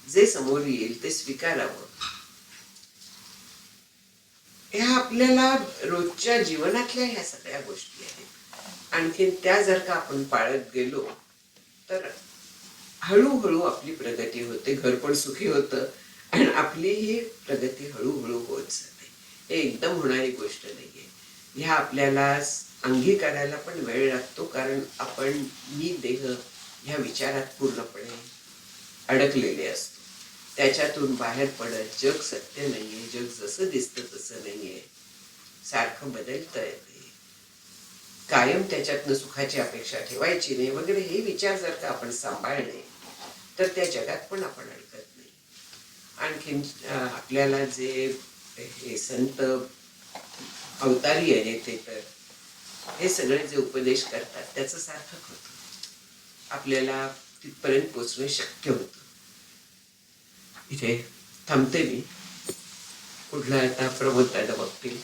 जे समोर येईल ते स्वीकारावं. ह्या आपल्याला रोजच्या जीवनातल्या ह्या सगळ्या गोष्टी आहेत. आणखीन त्या जर का आपण पाळत गेलो तर हळूहळू आपली प्रगती होते. घर पण सुखी होतं आणि आपली ही प्रगती हळूहळू होत जाते. हे एकदम होणारी गोष्ट नाहीये. ह्या आपल्याला अंगीकारायला पण वेळ लागतो, कारण आपण मी देह ह्या विचारात पूर्णपणे अडकलेले असतो. त्याच्यातून बाहेर पडत जग सत्य नाहीये, जग जसं दिसतं तसं नाहीये, सारखं बदलतं येते. कायम त्याच्यातनं सुखाची अपेक्षा ठेवायची नाही वगैरे हे विचार जर का आपण सांभाळले तर त्या जगात पण आपण अडकत नाही. आणखीन आपल्याला जे हे संत अवतारी आहेत ते तर हे सगळे जे उपदेश करतात त्याचं सार्थक होतं. आपल्याला तिथपर्यंत पोचणं शक्य होतं. इथे थांबते मी. कुठला आता प्रबोध दादा बघतील.